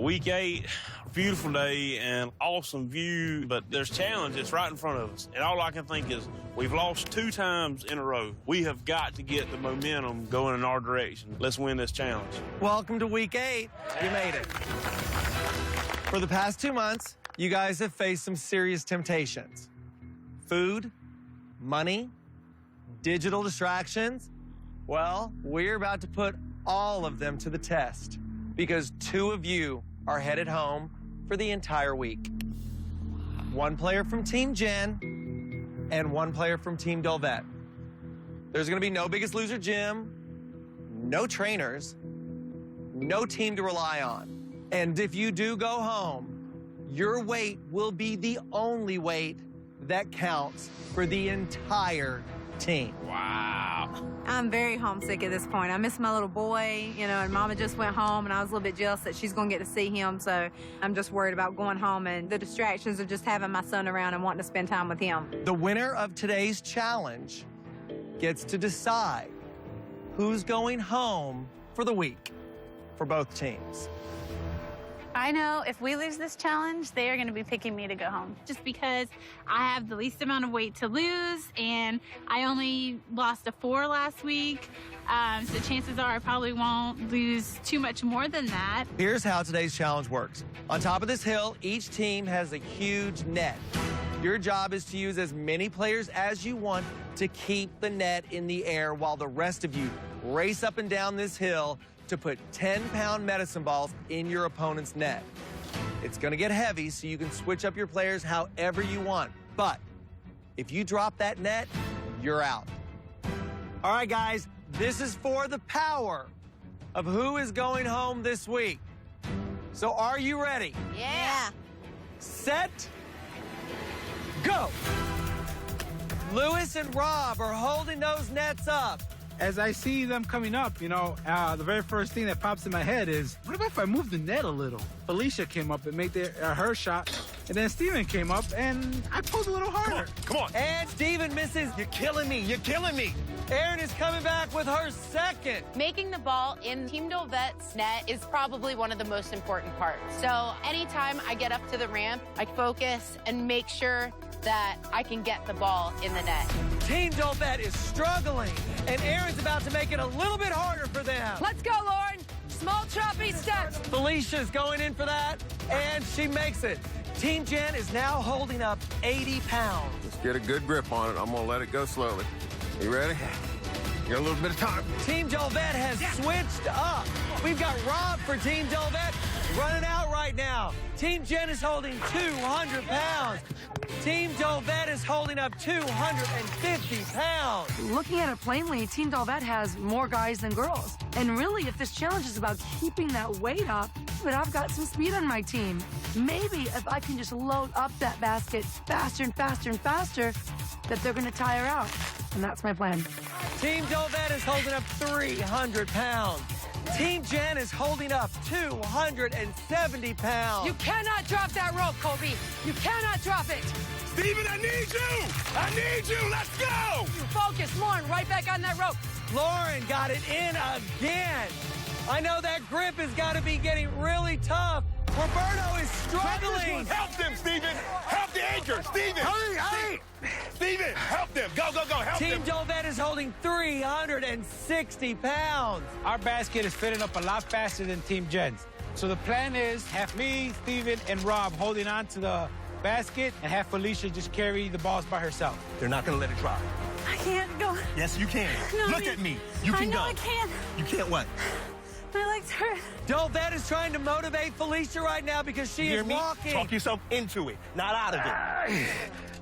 Week 8, beautiful day and awesome view, but there's challenges right in front of us. And all I can think is we've lost 2 times in a row. We have got to get the momentum going in our direction. Let's win this challenge. Welcome to Week 8. You made it. For the past 2 months, you guys have faced some serious temptations. Food, money, digital distractions. Well, we're about to put all of them to the test because 2 of you are headed home for the entire week. 1 player from Team Jen and 1 player from Team Dolvet. There's gonna be no Biggest Loser gym, no trainers, no team to rely on. And if you do go home, your weight will be the only weight that counts for the entire team. Wow. I'm very homesick at this point. I miss my little boy, you know, and Mama just went home, and I was a little bit jealous that she's going to get to see him, so I'm just worried about going home and the distractions of just having my son around and wanting to spend time with him. The winner of today's challenge gets to decide who's going home for the week for both teams. I know if we lose this challenge, they are going to be picking me to go home. Just because I have the least amount of weight to lose, and I only lost a 4 last week. So chances are I probably won't lose too much more than that. Here's how today's challenge works. On top of this hill, each team has a huge net. Your job is to use as many players as you want to keep the net in the air while the rest of you race up and down this hill to put 10-pound medicine balls in your opponent's net. It's gonna get heavy, so you can switch up your players however you want. But if you drop that net, you're out. All right, guys, this is for the power of who is going home this week. So are you ready? Yeah. Set, go. Lewis and Rob are holding those nets up. As I see them coming up, you know, the very first thing that pops in my head is, what about if I move the net a little? Felicia came up and made her shot, and then Steven came up, and I pulled a little harder. Come on. And Steven misses. You're killing me. You're killing me. Erin is coming back with her second. Making the ball in Team Dolvet's net is probably one of the most important parts. So anytime I get up to the ramp, I focus and make sure that I can get the ball in the net. Team Dolvet is struggling, and Erin's about to make it a little bit harder for them. Let's go, Lauren. Small choppy steps. Felicia's going in for that, and she makes it. Team Jen is now holding up 80 pounds. Just get a good grip on it. I'm gonna let it go slowly. You ready? You got a little bit of time. Team Dolvet has switched up. We've got Rob for Team Dolvet running out right now. Team Jen is holding 200 pounds. Team Dolvet is holding up 250 pounds. Looking at it plainly, Team Dolvet has more guys than girls. And really, if this challenge is about keeping that weight up, but I've got some speed on my team. Maybe if I can just load up that basket faster and faster and faster, that they're gonna tire out. And that's my plan. Team Dolvet is holding up 300 pounds. Team Jen is holding up 270 pounds. You cannot drop that rope, Colby. You cannot drop it. Steven, I need you! I need you! Let's go! Focus, Lauren, right back on that rope. Lauren got it in again. I know that grip has got to be getting really tough. Roberto is struggling. Help them, Steven! Help the anchor! Steven! Hurry! Steven, help them! Go, go, go! Help Team them! Dolvet is holding 360 pounds. Our basket is filling up a lot faster than Team Jen's. So the plan is have me, Steven, and Rob holding on to the basket and have Felicia just carry the balls by herself. They're not gonna let it drop. I can't go. Yes, you can. No, Look at me. You can go. I can't. You can't what? My legs hurt. Dolvet is trying to motivate Felicia right now because she is walking. Talk yourself into it, not out of it.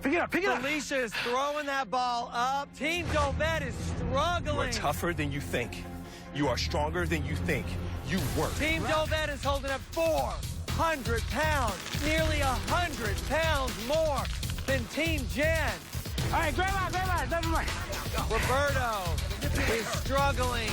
Pick it up, pick it up. Felicia is throwing that ball up. Team Dolvet is struggling. You're tougher than you think. You are stronger than you think. You work. Team Dolvet is holding up 400 pounds, nearly 100 pounds more than Team Jen. All right, grab on. Roberto is struggling.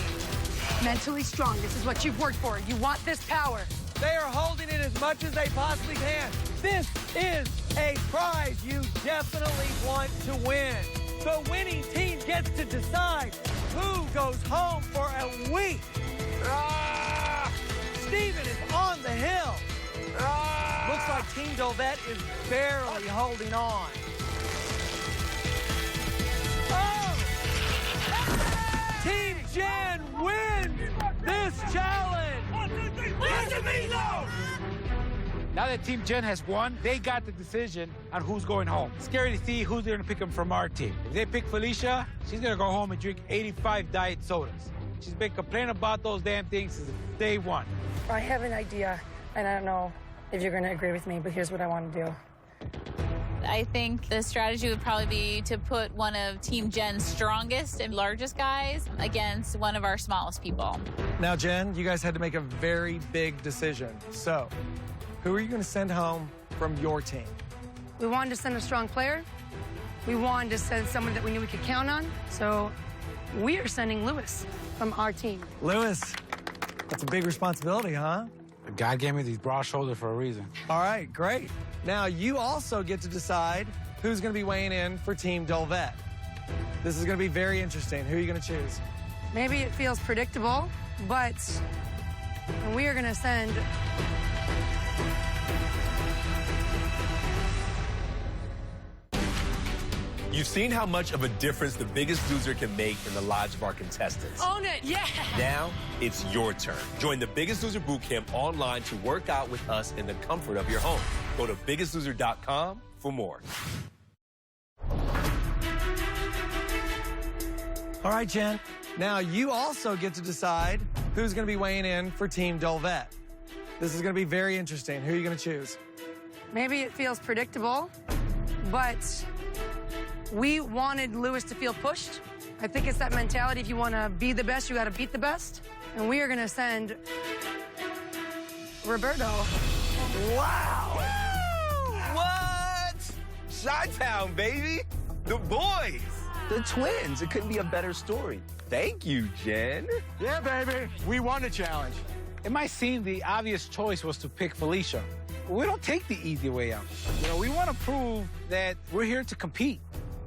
Mentally strong. This is what you've worked for. You want this power. They are holding it as much as they possibly can. This is a prize you definitely want to win. The winning team gets to decide who goes home for a week. Steven is on the hill. Looks like Team Dolvet is barely holding on. Oh! Team Jen wins this challenge! 1, 2, 3, where's the meatloaf? Now that Team Jen has won, they got the decision on who's going home. Scary to see who's going to pick them from our team. If they pick Felicia, she's going to go home and drink 85 diet sodas. She's been complaining about those damn things since day one. I have an idea, and I don't know if you're going to agree with me, but here's what I want to do. I think the strategy would probably be to put one of Team Jen's strongest and largest guys against one of our smallest people. Now, Jen, you guys had to make a very big decision. So, who are you going to send home from your team? We wanted to send a strong player. We wanted to send someone that we knew we could count on. So we are sending Lewis from our team. Lewis, that's a big responsibility, huh? God gave me these broad shoulders for a reason. All right, great. Now, you also get to decide who's going to be weighing in for Team Dolvet. This is going to be very interesting. Who are you going to choose? Maybe it feels predictable, but we are going to send... You've seen how much of a difference the Biggest Loser can make in the lives of our contestants. Own it, yeah! Now, it's your turn. Join the Biggest Loser Bootcamp online to work out with us in the comfort of your home. Go to biggestloser.com for more. All right, Jen. Now, you also get to decide who's going to be weighing in for Team Dolvet. This is going to be very interesting. Who are you going to choose? Maybe it feels predictable, but we wanted Lewis to feel pushed. I think it's that mentality. If you want to be the best, you got to beat the best. And we are going to send Roberto. Wow! What? Chi-Town, baby! The boys! The twins. It couldn't be a better story. Thank you, Jen. Yeah, baby. We won the challenge. It might seem the obvious choice was to pick Felicia. But we don't take the easy way out. You know, we want to prove that we're here to compete.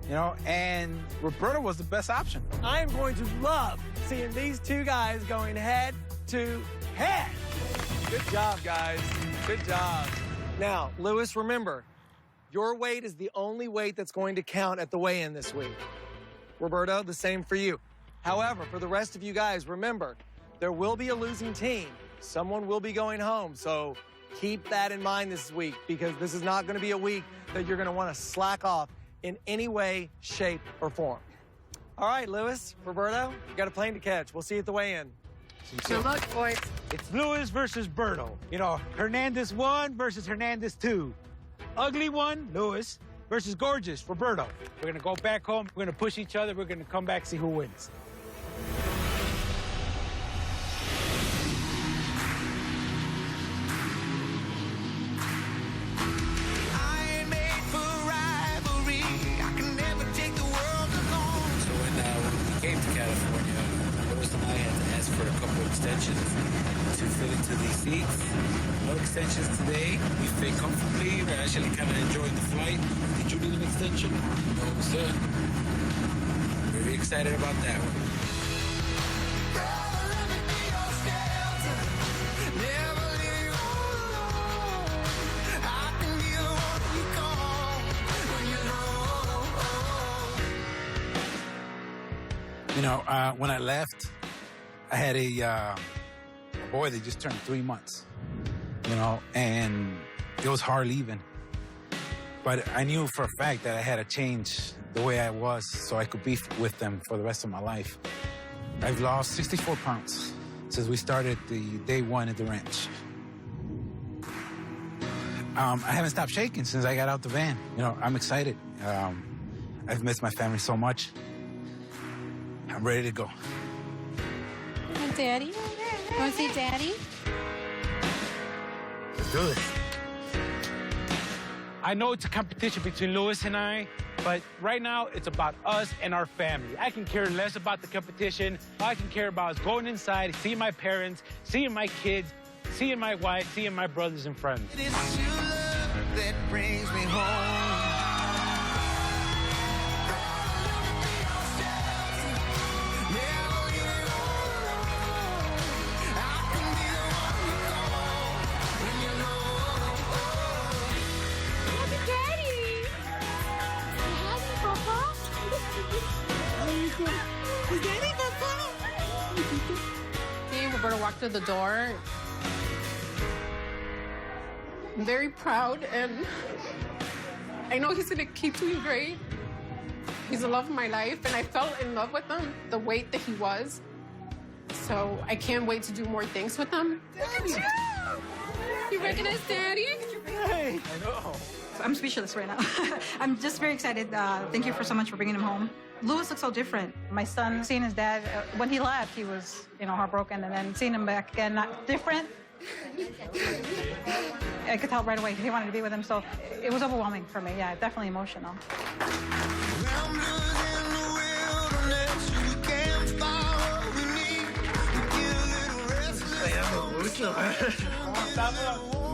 You know, and Roberta was the best option. I am going to love seeing these two guys going head to head. Good job, guys. Good job. Now, Lewis, remember, your weight is the only weight that's going to count at the weigh-in this week. Roberto, the same for you. However, for the rest of you guys, remember, there will be a losing team. Someone will be going home, so keep that in mind this week, because this is not going to be a week that you're going to want to slack off in any way, shape, or form. All right, Lewis, Roberto, you got a plane to catch. We'll see you at the weigh-in. Good luck, boys. It's Lewis versus Berto. You know, Hernandez 1 versus Hernandez 2. Ugly one, Lewis, versus gorgeous, Roberto. We're gonna go back home, we're gonna push each other, we're gonna come back, see who wins. Extensions to fit into these seats. No extensions today. We fit comfortably. We're actually kind of enjoying the flight. Did you need an extension? No, sir. Very excited about that one. You know, when I left, I had a boy that just turned 3 months, you know, and it was hard leaving. But I knew for a fact that I had to change the way I was so I could be with them for the rest of my life. I've lost 64 pounds since we started the day one at the ranch. I haven't stopped shaking since I got out the van. You know, I'm excited. I've missed my family so much. I'm ready to go. Daddy? Want to see Daddy? Let's do it. I know it's a competition between Lewis and I, but right now it's about us and our family. I can care less about the competition. All I can care about is going inside, seeing my parents, seeing my kids, seeing my wife, seeing my brothers and friends. It is your love that brings me home. Seeing Roberto walk through the door, I'm very proud, and I know he's gonna keep doing great. He's the love of my life, and I fell in love with him, the weight that he was. So I can't wait to do more things with him. Daddy! You recognize Daddy? Hey, I know. I'm speechless right now. I'm just very excited. Thank you so much for bringing him home. Louis looks so different. My son, seeing his dad, when he left, he was, heartbroken, and then seeing him back again, not different. I could tell right away he wanted to be with him, so it was overwhelming for me. Yeah, definitely emotional.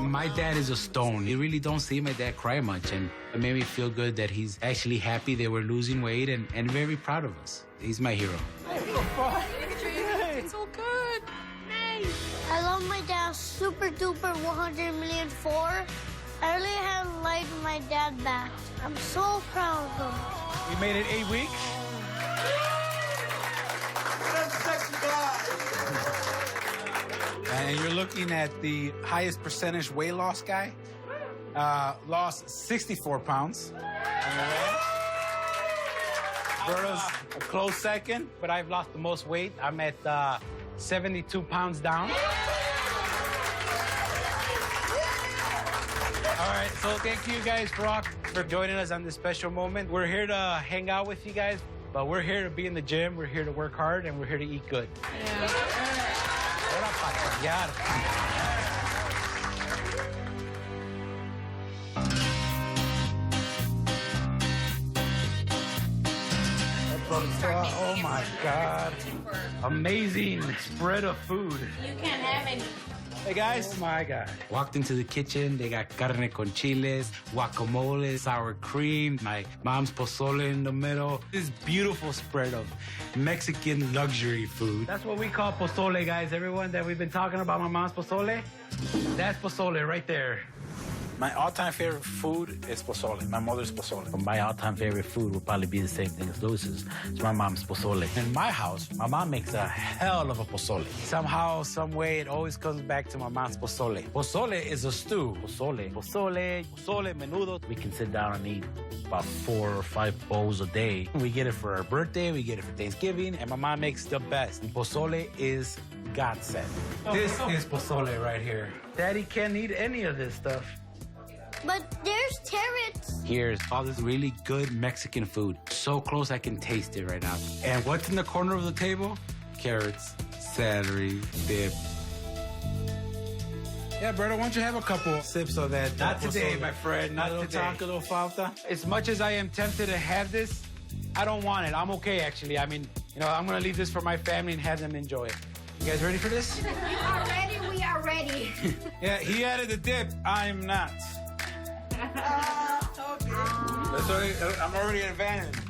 My dad is a stone. You really don't see my dad cry much, and it made me feel good that he's actually happy that we're losing weight and very proud of us. He's my hero. It's so good. I love my dad super duper 100 million for. I really have liked my dad back. I'm so proud of him. We made it 8 weeks. And you're looking at the highest percentage weight loss guy. Lost 64 pounds. Roberto's a close second, but I've lost the most weight. I'm at 72 pounds down. All right, so thank you guys for joining us on this special moment. We're here to hang out with you guys, but we're here to be in the gym, we're here to work hard, and we're here to eat good. Oh my God. Amazing spread of food. You can't have any. Hey guys. Oh my God. Walked into the kitchen, they got carne con chiles, guacamole, sour cream, my mom's pozole in the middle. This beautiful spread of Mexican luxury food. That's what we call pozole, guys. Everyone that we've been talking about my mom's pozole, that's pozole right there. My all-time favorite food is pozole. My mother's pozole. My all-time favorite food would probably be the same thing as Lewis's. It's my mom's pozole. In my house, my mom makes a hell of a pozole. Somehow, some way, it always comes back to my mom's pozole. Pozole is a stew. Pozole, menudo. We can sit down and eat about 4 or 5 bowls a day. We get it for our birthday, we get it for Thanksgiving, and my mom makes the best. And pozole is godsend. This is pozole right here. Daddy can't eat any of this stuff. But there's carrots. Here's all this really good Mexican food. So close I can taste it right now. And what's in the corner of the table? Carrots, celery, dip. Yeah, Berto, why don't you have a couple sips of that? Not today, my friend. Not today. Taco falta. As much as I am tempted to have this, I don't want it. I'm okay, actually. I mean, I'm going to leave this for my family and have them enjoy it. You guys ready for this? You are ready. We are ready. Yeah, he added the dip. I'm not. I'm already advanced.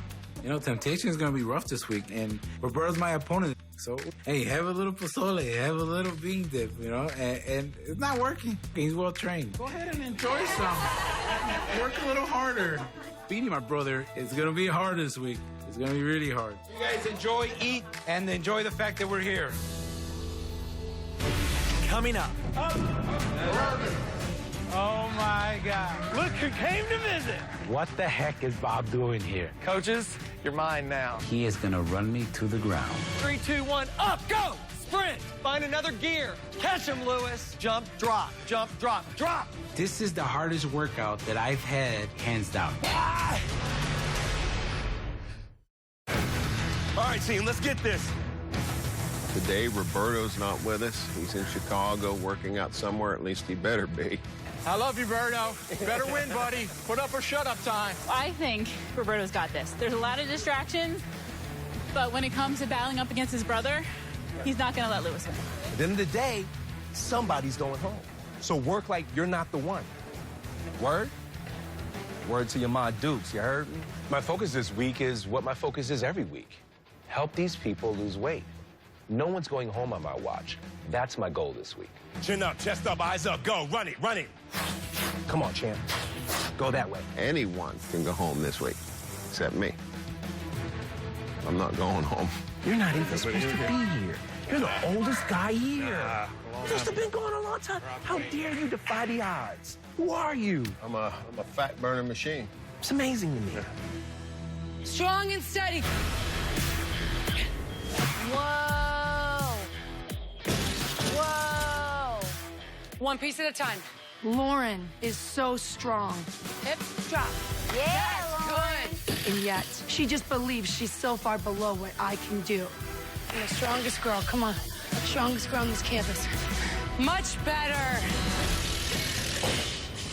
Temptation is going to be rough this week, and Roberto's my opponent. So, hey, have a little pozole, have a little bean dip, and it's not working. He's well trained. Go ahead and enjoy some. Work a little harder. Beating my brother is going to be hard this week. It's going to be really hard. You guys enjoy, eat, and enjoy the fact that we're here. Coming up. Oh, my God. Look who came to visit. What the heck is Bob doing here? Coaches, you're mine now. He is gonna run me to the ground. 3, 2, 1, up, go! Sprint! Find another gear. Catch him, Lewis. Jump, drop, drop. This is the hardest workout that I've had, hands down. All right, team, let's get this. Today, Roberto's not with us. He's in Chicago working out somewhere. At least he better be. I love you, Berto. Better win, buddy. Put up or shut up time. I think Roberto's got this. There's a lot of distractions, but when it comes to battling up against his brother, he's not going to let Lewis win. At the end of the day, somebody's going home. So work like you're not the one. Word? Word to your ma Dukes, you heard me? My focus this week is what my focus is every week. Help these people lose weight. No one's going home on my watch. That's my goal this week. Chin up, chest up, eyes up, go, run it. Come on, champ. Go that way. Anyone can go home this week, except me. I'm not going home. You're not even supposed to be here. You're the oldest guy here. You must have been gone a long time. How dare you defy the odds? Who are you? I'm a fat burner machine. It's amazing to me. Strong and steady. Whoa. Whoa. One piece at a time. Lauren is so strong. Hips drop. Yeah, Good. And yet, she just believes she's so far below what I can do. I'm the strongest girl. Come on. Strongest girl on this campus. Much better.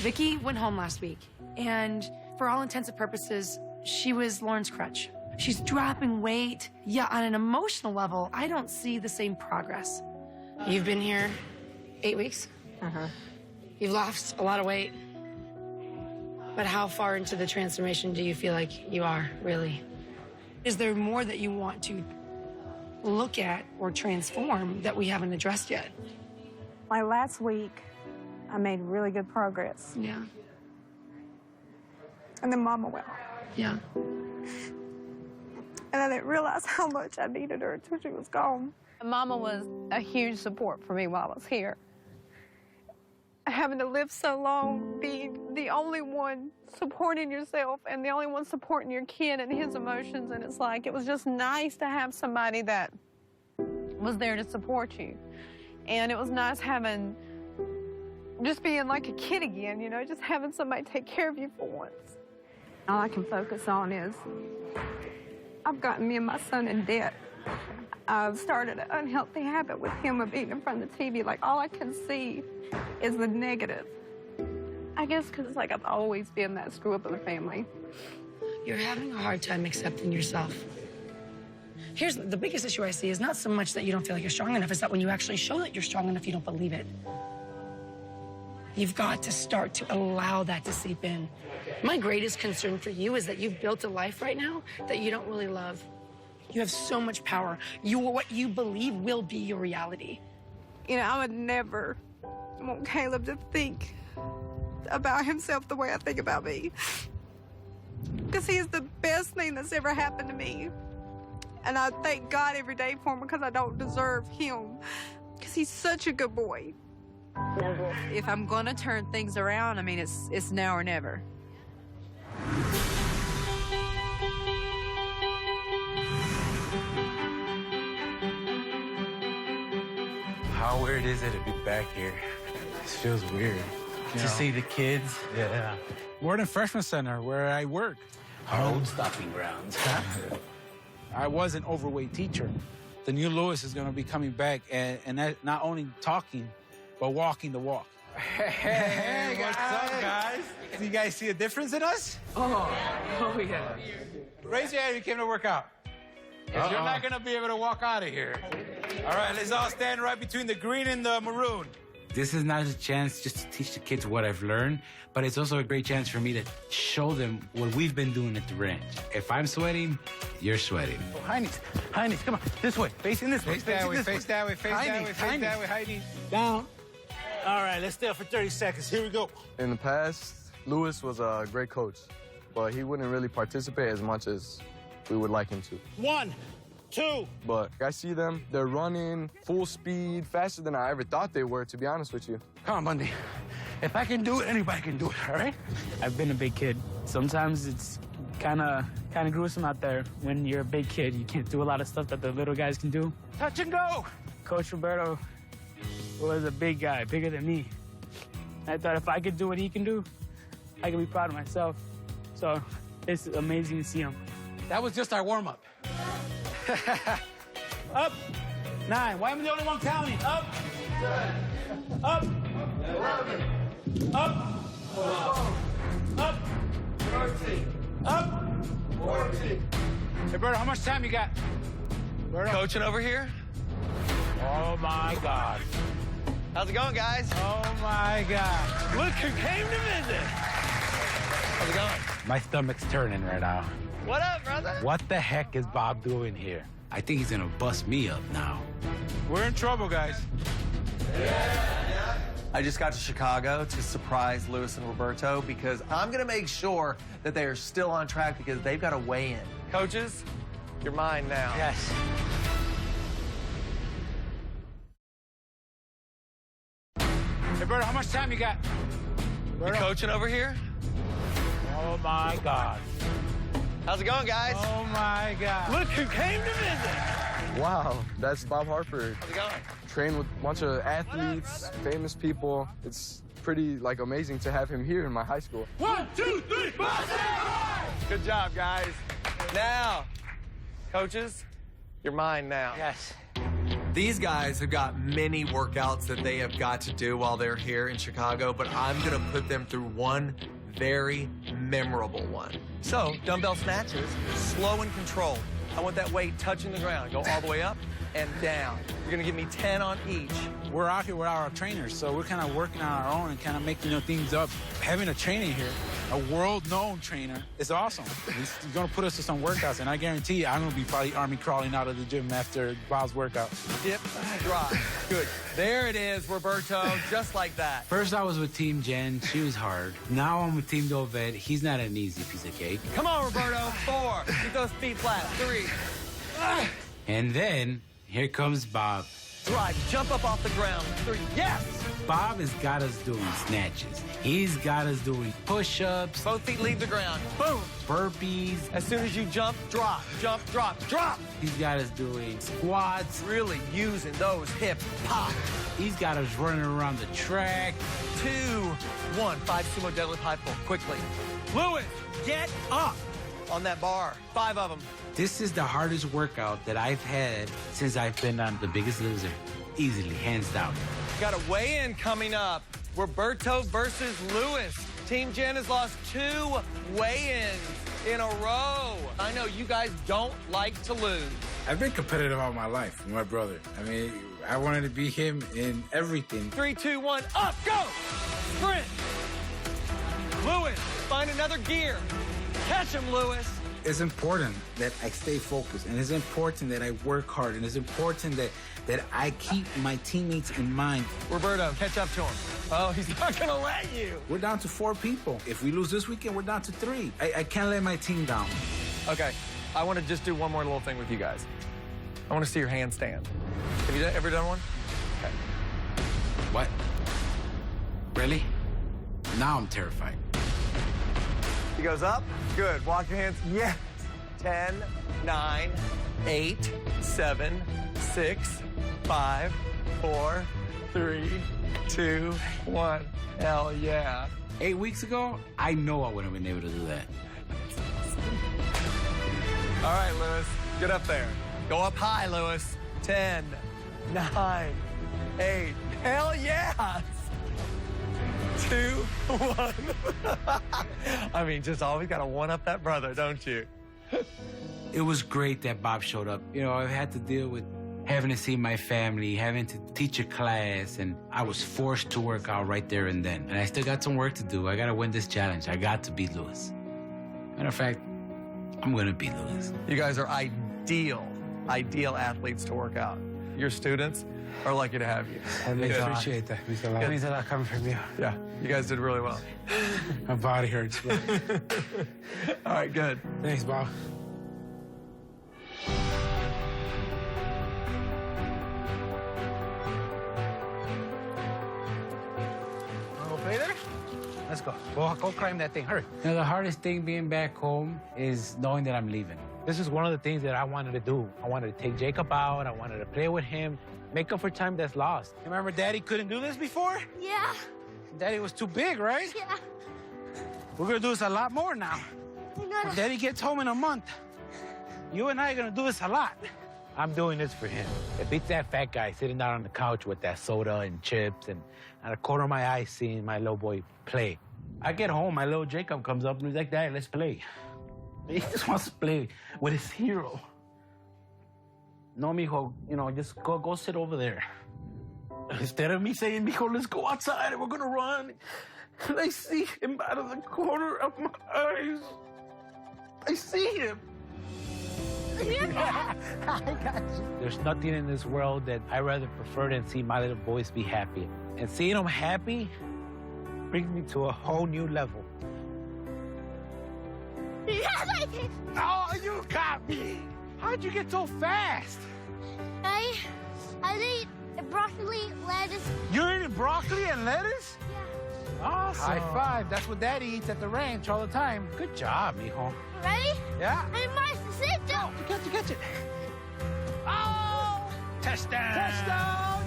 Vicky went home last week, and for all intents and purposes, she was Lauren's crutch. She's dropping weight. Yeah, on an emotional level, I don't see the same progress. You've been here 8 weeks. You've lost a lot of weight. But how far into the transformation do you feel like you are, really? Is there more that you want to look at or transform that we haven't addressed yet? Like last week, I made really good progress. Yeah. And then Mama went. Yeah. And I didn't realize how much I needed her until she was gone. Mama was a huge support for me while I was here. Having to live so long, being the only one supporting yourself and the only one supporting your kid and his emotions, and it's like, it was just nice to have somebody that was there to support you. And it was nice having, just being like a kid again, you know, just having somebody take care of you for once. All I can focus on is, I've gotten me and my son in debt. I've started an unhealthy habit with him of eating in front of the TV. Like, all I can see is the negative. I guess because it's like I've always been that screw up of the family. You're having a hard time accepting yourself. Here's the biggest issue I see is not so much that you don't feel like you're strong enough, it's that when you actually show that you're strong enough, you don't believe it. You've got to start to allow that to seep in. My greatest concern for you is that you've built a life right now that you don't really love. You have so much power. What you believe will be your reality. You know, I would never want Caleb to think about himself the way I think about me. Because he is the best thing that's ever happened to me. And I thank God every day for him because I don't deserve him. Because he's such a good boy. If I'm gonna turn things around, I mean, it's now or never. How weird is it to be back here? This feels weird. To see the kids. Yeah. More than Freshman Center, where I work. Our old stopping grounds. I was an overweight teacher. The new Lewis is going to be coming back and not only talking, but walking the walk. Hey, what's up, guys? Do you guys see a difference in us? Oh yeah. Raise your hand if you came to work out. 'Cause you're not going to be able to walk out of here. All right, let's all stand right between the green and the maroon. This is not a chance just to teach the kids what I've learned, but it's also a great chance for me to show them what we've been doing at the ranch. If I'm sweating, you're sweating. Oh, Heinies, come on, this way, facing this way. Face that way, face that way, face that way, face that way, Heidi. Down. All right, let's stay up for 30 seconds. Here we go. In the past, Lewis was a great coach, but he wouldn't really participate as much as we would like him to. 1, 2. But I see them, they're running full speed, faster than I ever thought they were, to be honest with you. Come on, Bundy. If I can do it, anybody can do it, all right? I've been a big kid. Sometimes it's kind of gruesome out there. When you're a big kid, you can't do a lot of stuff that the little guys can do. Touch and go. Coach Roberto was a big guy, bigger than me. I thought if I could do what he can do, I could be proud of myself. So it's amazing to see him. That was just our warm-up. Up. 9. Why am I the only one counting? Up. 10. Up. 11. Up. 12. Up. 13. Up. 14. Hey, Berto, how much time you got? Berto? Coaching over here? Oh, my God. How's it going, guys? Oh, my God. Look who came to visit. How's it going? My stomach's turning right now. What up, brother? What the heck is Bob doing here? I think he's gonna bust me up now. We're in trouble, guys. I just got to Chicago to surprise Lewis and Roberto because I'm going to make sure that they are still on track because they've got to weigh in. Coaches, you're mine now. Yes. Hey, Berto, how much time you got? You coaching over here? Oh, my God. How's it going, guys? Oh, my God. Look who came to visit. Wow, that's Bob Harper. How's it going? Trained with a bunch of athletes, famous people. It's pretty, amazing to have him here in my high school. 1, 2, 3, Good job, guys. Now, coaches, you're mine now. Yes. These guys have got many workouts that they have got to do while they're here in Chicago, but I'm gonna put them through one very memorable one. So, dumbbell snatches, slow and controlled. I want that weight touching the ground. Go all the way up and down. You're gonna give me 10 on each. We're out here with our trainers, so we're kind of working on our own and kind of making things up. Having a trainer here, a world-known trainer, is awesome. He's going to put us to some workouts, and I guarantee you, I'm going to be probably army crawling out of the gym after Bob's workout. Dip, drop. Good. There it is, Roberto, just like that. First, I was with Team Jen. She was hard. Now I'm with Team Dovet. He's not an easy piece of cake. Come on, Roberto. 4. Keep those feet flat. 3. And then, here comes Bob. Drive. Jump up off the ground. 3. Yes! Bob has got us doing snatches. He's got us doing push-ups. Both feet leave the ground. Boom! Burpees. As soon as you jump, drop. Jump, drop, drop! He's got us doing squats. Really using those hips. Pop! He's got us running around the track. 2, 1. 5 sumo deadlift high pull. Quickly. Lewis, get up on that bar. 5 of them. This is the hardest workout that I've had since I've been on The Biggest Loser. Easily, hands down. Got a weigh-in coming up. Roberto versus Lewis. Team Jen has lost 2 weigh-ins in a row. I know you guys don't like to lose. I've been competitive all my life with my brother. I mean, I wanted to be him in everything. 3, 2, 1, up, go! Sprint! Lewis, find another gear. Catch him, Lewis. It's important that I stay focused, and it's important that I work hard, and it's important that I keep my teammates in mind. Roberto, catch up to him. Oh, he's not gonna let you. We're down to 4 people. If we lose this weekend, we're down to 3. I can't let my team down. Okay, I want to just do one more little thing with you guys. I want to see your handstand. Have you ever done one? Okay. What? Really? Now I'm terrified. He goes up. Good. Walk your hands. Yes. 10, 9, 8, 7, 6, 5, 4, 3, 2, 1. Hell yeah. 8 weeks ago, I know I wouldn't have been able to do that. All right, Lewis. Get up there. Go up high, Lewis. 10, 9, 8. Hell yeah. 2, 1. I mean, just always got to one-up that brother, don't you? It was great that Bob showed up. You know, I've had to deal with having to see my family, having to teach a class, and I was forced to work out right there and then. And I still got some work to do. I got to win this challenge. I got to beat Lewis. Matter of fact, I'm going to beat Lewis. You guys are ideal athletes to work out. Your students are lucky to have you. I appreciate that. It means a lot coming from you. Yeah, you guys did really well. My body hurts. All right, good. Thanks, Bob. Play there? Let's go. Go climb that thing. Hurry. You know, the hardest thing being back home is knowing that I'm leaving. This is one of the things that I wanted to do. I wanted to take Jacob out. I wanted to play with him, make up for time that's lost. Remember Daddy couldn't do this before? Yeah. Daddy was too big, right? Yeah. We're gonna do this a lot more now. When Daddy gets home in a month, you and I are gonna do this a lot. I'm doing this for him. It beats that fat guy sitting down on the couch with that soda and chips and out of the corner of my eye seeing my little boy play. I get home, my little Jacob comes up and he's like, Daddy, let's play. He just wants to play with his hero. No, mijo, you know, just go sit over there. Instead of me saying, mijo, let's go outside and we're gonna run. And I see him out of the corner of my eyes. I see him. I got you. There's nothing in this world that I rather prefer than see my little boys be happy. And seeing them happy brings me to a whole new level. Yes, I did. Oh, you got me. How'd you get so fast? I ate broccoli, lettuce. You're eating broccoli and lettuce? Yeah. Awesome. High five. That's what Daddy eats at the ranch all the time. Good job, mijo. Ready? Yeah. Hey, Martha, sit down. Catch it. Oh! Touchdown! Touchdown!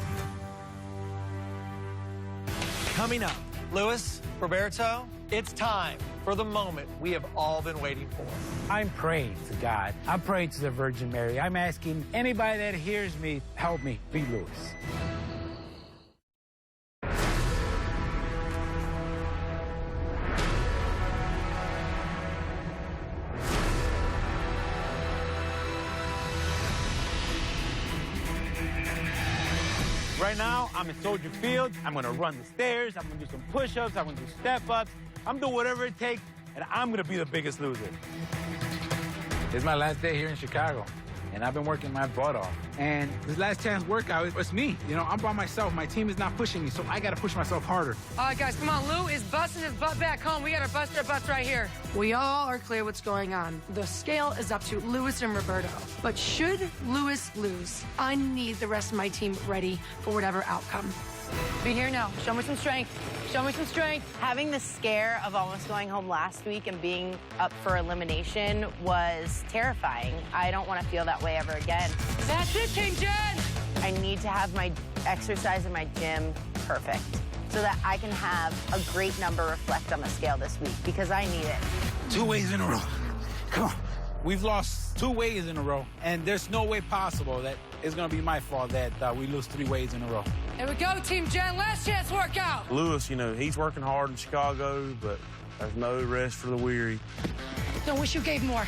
Coming up, Luis, Roberto, it's time for the moment we have all been waiting for. I'm praying to God. I'm praying to the Virgin Mary. I'm asking anybody that hears me, help me beat Luis. Right now, I'm in Soldier Field. I'm gonna run the stairs. I'm gonna do some push-ups. I'm gonna do step-ups. I'm doing whatever it takes, and I'm gonna be the biggest loser. It's my last day here in Chicago, and I've been working my butt off. And this last chance workout, it's me. You know, I'm by myself. My team is not pushing me, so I gotta push myself harder. All right, guys, come on. Lou is busting his butt back home. We gotta bust our butts right here. We all are clear what's going on. The scale is up to Luis and Roberto. But should Luis lose, I need the rest of my team ready for whatever outcome. Be here now. Show me some strength. Show me some strength. Having the scare of almost going home last week and being up for elimination was terrifying. I don't want to feel that way ever again. That's it, King Jen! I need to have my exercise in my gym perfect so that I can have a great number reflect on the scale this week because I need it. 2 weighs in a row. Come on. We've lost 2 weighs in a row, and there's no way possible that it's going to be my fault that we lose 3 weighs in a row. Here we go, Team Jen. Last chance workout. Luis, you know, he's working hard in Chicago, but there's no rest for the weary. Don't wish you gave more.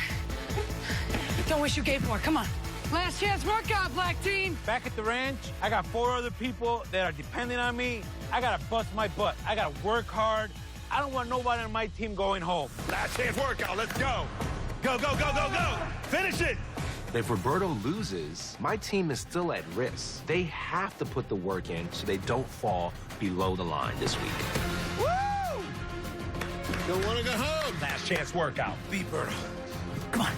Don't wish you gave more. Come on. Last chance workout, Black Team. Back at the ranch, I got 4 other people that are depending on me. I got to bust my butt. I got to work hard. I don't want nobody on my team going home. Last chance workout. Let's go. Go, go, go, go, go. Finish it. If Roberto loses, my team is still at risk. They have to put the work in so they don't fall below the line this week. Woo! Don't want to go home. Last chance workout. Beat Berto. Come on.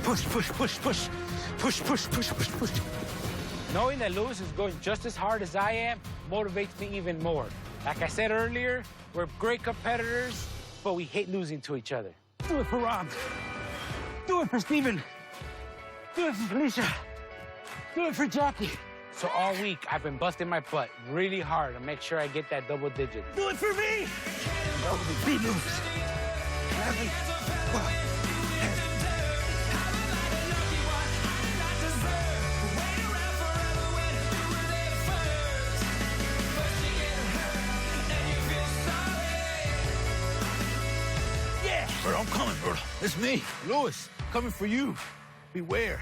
Push, push, push, push. Push, push, push, push, push. Knowing that Luis is going just as hard as I am motivates me even more. Like I said earlier, we're great competitors, but we hate losing to each other. Do it for Rob. Do it for Steven. Do it for Felicia. Do it for Jackie. So all week, I've been busting my butt really hard to make sure I get that double digit. Do it for me! Beat Luis. Yeah! Bro, I'm coming, bro. It's me, Luis. Coming for you. Beware.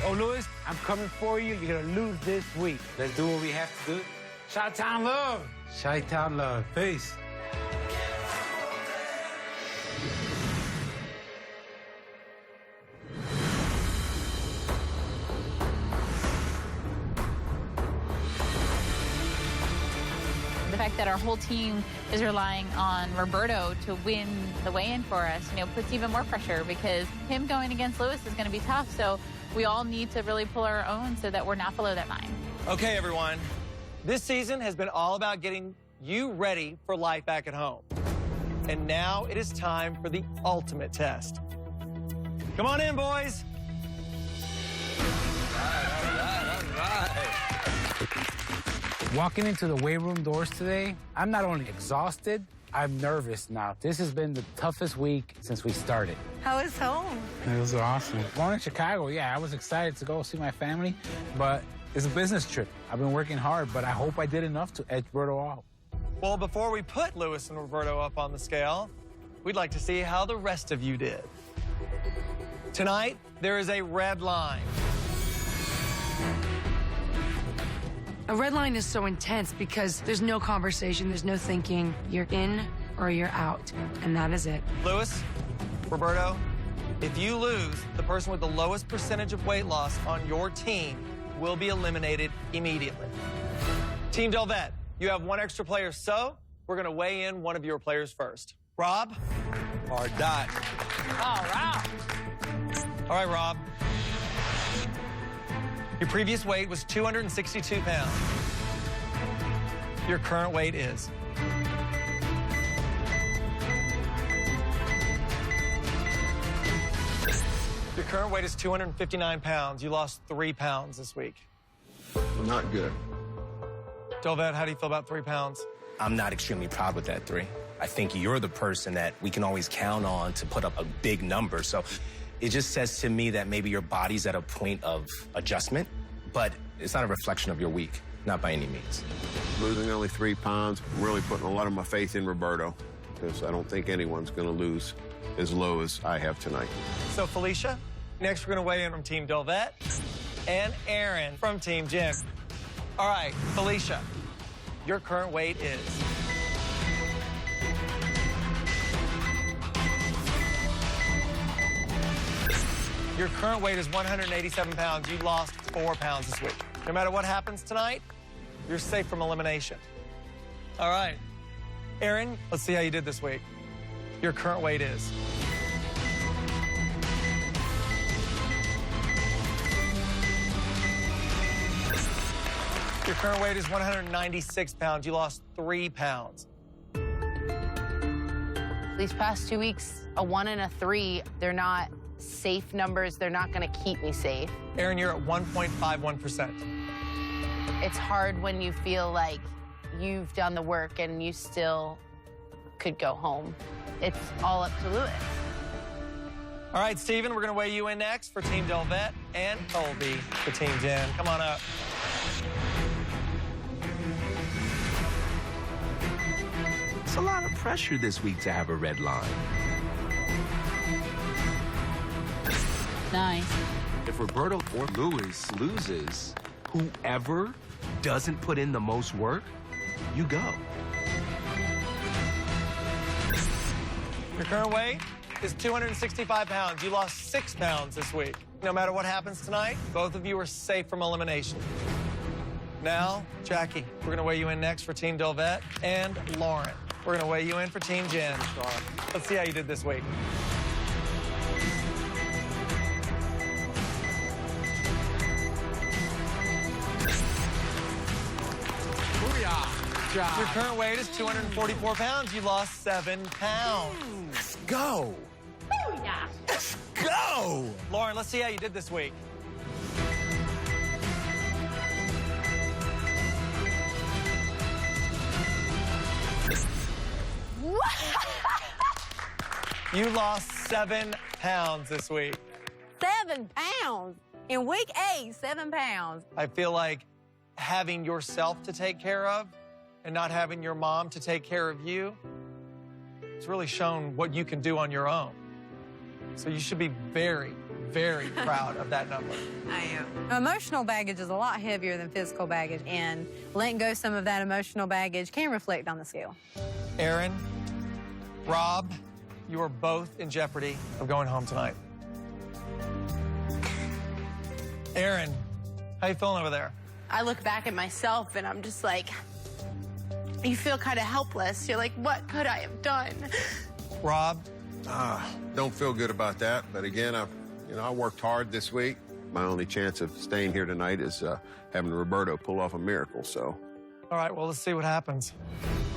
Oh, Luis, I'm coming for you. You're gonna lose this week. Let's do what we have to do. Chi-Town love. Chi-Town love. Peace. The fact that our whole team is relying on Roberto to win the weigh-in for us, you know, puts even more pressure because him going against Luis is going to be tough. So we all need to really pull our own so that we're not below that line. Okay, everyone. This season has been all about getting you ready for life back at home. And now it is time for the ultimate test. Come on in, boys. Walking into the weight room doors today, I'm not only exhausted, I'm nervous now. This has been the toughest week since we started. How is home? It was awesome. Going to Chicago, yeah, I was excited to go see my family, but it's a business trip. I've been working hard, but I hope I did enough to edge Berto out. Well, before we put Luis and Roberto up on the scale, we'd like to see how the rest of you did. Tonight, there is a red line. A red line is so intense because there's no conversation, there's no thinking. You're in or you're out, and that is it. Luis, Roberto, If you lose, the person with the lowest percentage of weight loss on your team will be eliminated immediately. Team Delvette, you have one extra player, so we're going to weigh in one of your players first. Rob? Or Dot. All right. All right, Rob. Your previous weight was 262 pounds. Your current weight is? Your current weight is 259 pounds. You lost 3 pounds this week. Not good. Delvette, how do you feel about 3 pounds? I'm not extremely proud with that 3. I think you're the person that we can always count on to put up a big number. So it just says to me that maybe your body's at a point of adjustment, but it's not a reflection of your week, not by any means. Losing only 3 pounds, I'm really putting a lot of my faith in Roberto, because I don't think anyone's going to lose as low as I have tonight. So, Felicia, next we're going to weigh in from Team Delvette and Aaron from Team Jen. All right, Felicia, your current weight is? Your current weight is 187 pounds. You lost 4 pounds this week. No matter what happens tonight, you're safe from elimination. All right. Aaron, let's see how you did this week. Your current weight is? Your current weight is 196 pounds. You lost 3 pounds. These past 2 weeks, a 1 and a 3, they're not safe numbers. They're not going to keep me safe. Aaron, you're at 1.51%. It's hard when you feel like you've done the work and you still could go home. It's all up to Lewis. All right, Steven, we're going to weigh you in next for Team Delvette and Colby for Team Jen. Come on up. It's a lot of pressure this week to have a red line. Nice. If Roberto or Lewis loses, whoever doesn't put in the most work, you go. Your current weight is 265 pounds. You lost 6 pounds this week. No matter what happens tonight, both of you are safe from elimination. Now, Jackie, we're going to weigh you in next for Team Delvette and Lauren. We're going to weigh you in for Team Jen. Let's see how you did this week. Your current weight is 244 pounds. You lost 7 pounds. Let's go. Let's go. Lauren, let's see how you did this week. You lost 7 pounds this week. 7 pounds? In week 8, 7 pounds. I feel like having yourself to take care of and not having your mom to take care of you, it's really shown what you can do on your own. So you should be very, very proud of that number. I am. Emotional baggage is a lot heavier than physical baggage, and letting go some of that emotional baggage can reflect on the scale. Aaron, Rob, you are both in jeopardy of going home tonight. Aaron, how you feeling over there? I look back at myself and I'm just like, you feel kind of helpless. You're like, what could I have done? Rob? Don't feel good about that, but again, I worked hard this week. My only chance of staying here tonight is having Roberto pull off a miracle, so. All right, well, let's see what happens.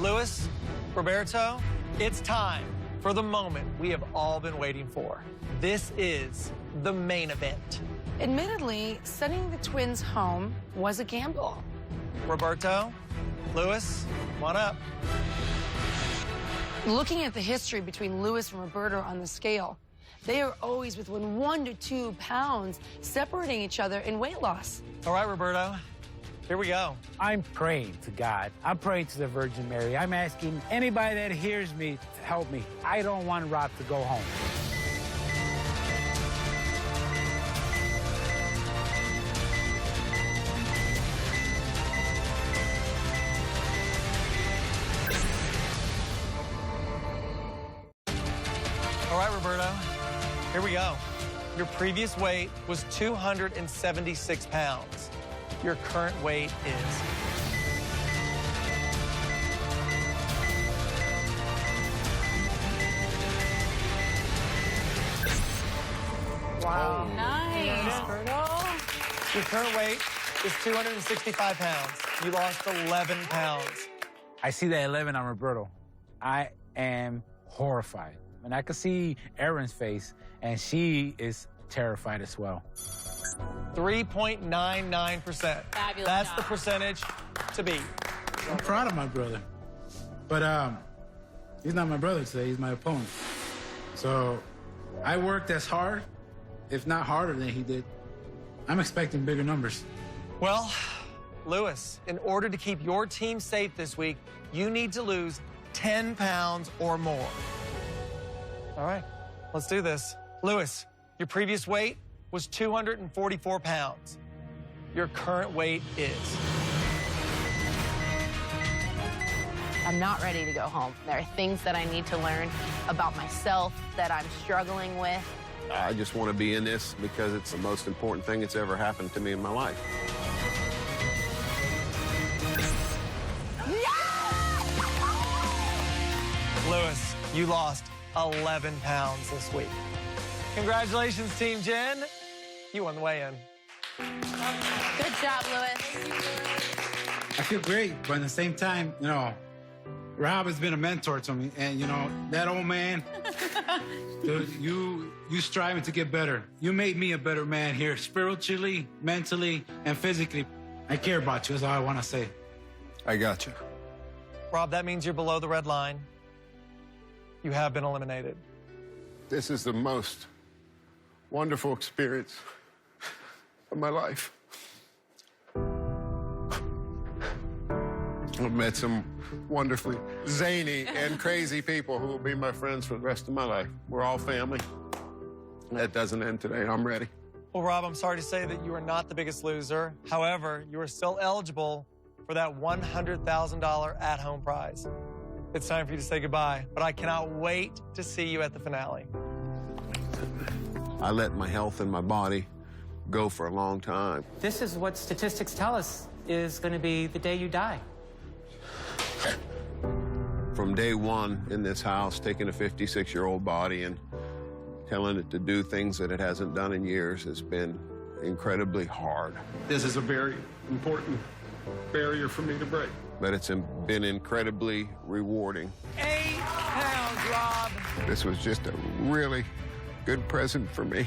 Lewis, Roberto, it's time for the moment we have all been waiting for. This is the main event. Admittedly, sending the twins home was a gamble. Roberto, Lewis, come on up. Looking at the history between Lewis and Roberto on the scale, they are always within 1 to 2 pounds separating each other in weight loss. All right, Roberto, here we go. I'm praying to God. I'm praying to the Virgin Mary. I'm asking anybody that hears me to help me. I don't want Rob to go home. All right, Roberto, here we we go. Your previous weight was 276 pounds. Your current weight is... Wow. Nice. Your current weight is 265 pounds. You lost 11 pounds. I see that 11 on Roberto. I am horrified. And I can see Erin's face, and she is terrified as well. 3.99%. Fabulous. That's the percentage to beat. I'm proud of my brother. But he's not my brother today, he's my opponent. So I worked as hard, if not harder than he did. I'm expecting bigger numbers. Well, Lewis, in order to keep your team safe this week, you need to lose 10 pounds or more. All right, let's do this. Lewis, your previous weight was 244 pounds. Your current weight is... I'm not ready to go home. There are things that I need to learn about myself that I'm struggling with. I just want to be in this because it's the most important thing that's ever happened to me in my life. Lewis, you lost 11 pounds this week. Congratulations, Team Jen. You won the weigh-in. Good job, Lewis. I feel great, but at the same time, you know, Rob has been a mentor to me, and you know, that old man, dude, you striving to get better. You made me a better man here, spiritually, mentally, and physically. I care about you, that's all I want to say. I got you. Rob, that means you're below the red line. You have been eliminated. This is the most wonderful experience of my life. I've met some wonderfully zany and crazy people who will be my friends for the rest of my life. We're all family. That doesn't end today. I'm ready. Well, Rob, I'm sorry to say that you are not the biggest loser. However, you are still eligible for that $100,000 at-home prize. It's time for you to say goodbye, but I cannot wait to see you at the finale. I let my health and my body go for a long time. This is what statistics tell us is going to be the day you die. From day one in this house, taking a 56-year-old body and telling it to do things that it hasn't done in years has been incredibly hard. This is a very important barrier for me to break. But it's been incredibly rewarding. 8 pounds, Rob. This was just a really good present for me.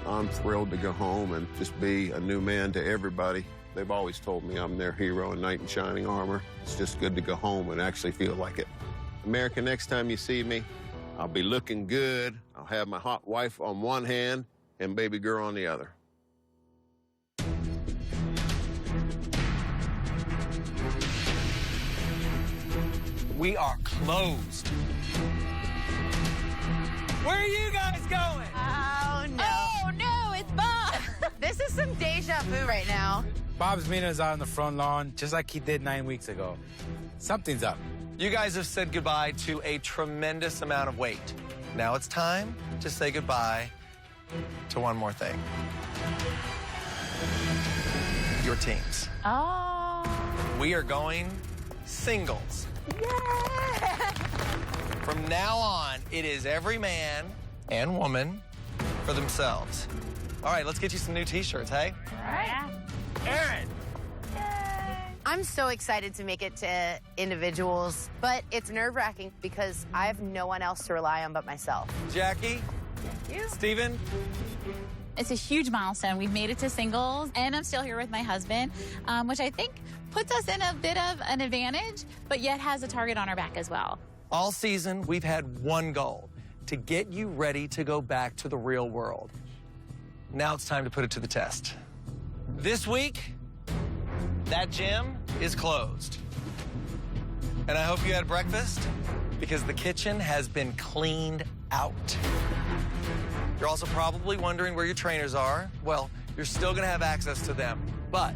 I'm thrilled to go home and just be a new man to everybody. They've always told me I'm their hero and knight in shining armor. It's just good to go home and actually feel like it. America, next time you see me, I'll be looking good. I'll have my hot wife on one hand and baby girl on the other. We are closed. Where are you guys going? Oh, no. Oh, no, it's Bob. This is some deja vu right now. Bob's meeting us out on the front lawn, just like he did 9 weeks ago. Something's up. You guys have said goodbye to a tremendous amount of weight. Now it's time to say goodbye to one more thing. Your teams. Oh. We are going singles. From now on, it is every man and woman for themselves. All right, let's get you some new T-shirts, hey? All right. Erin. I'm so excited to make it to individuals, but it's nerve-wracking because I have no one else to rely on but myself. Jackie. Thank you. Steven. It's a huge milestone. We've made it to singles, and I'm still here with my husband, which I think puts us in a bit of an advantage, but yet has a target on our back as well. All season, we've had one goal, to get you ready to go back to the real world. Now it's time to put it to the test. This week, that gym is closed. And I hope you had breakfast, because the kitchen has been cleaned out. You're also probably wondering where your trainers are. Well, you're still gonna have access to them, but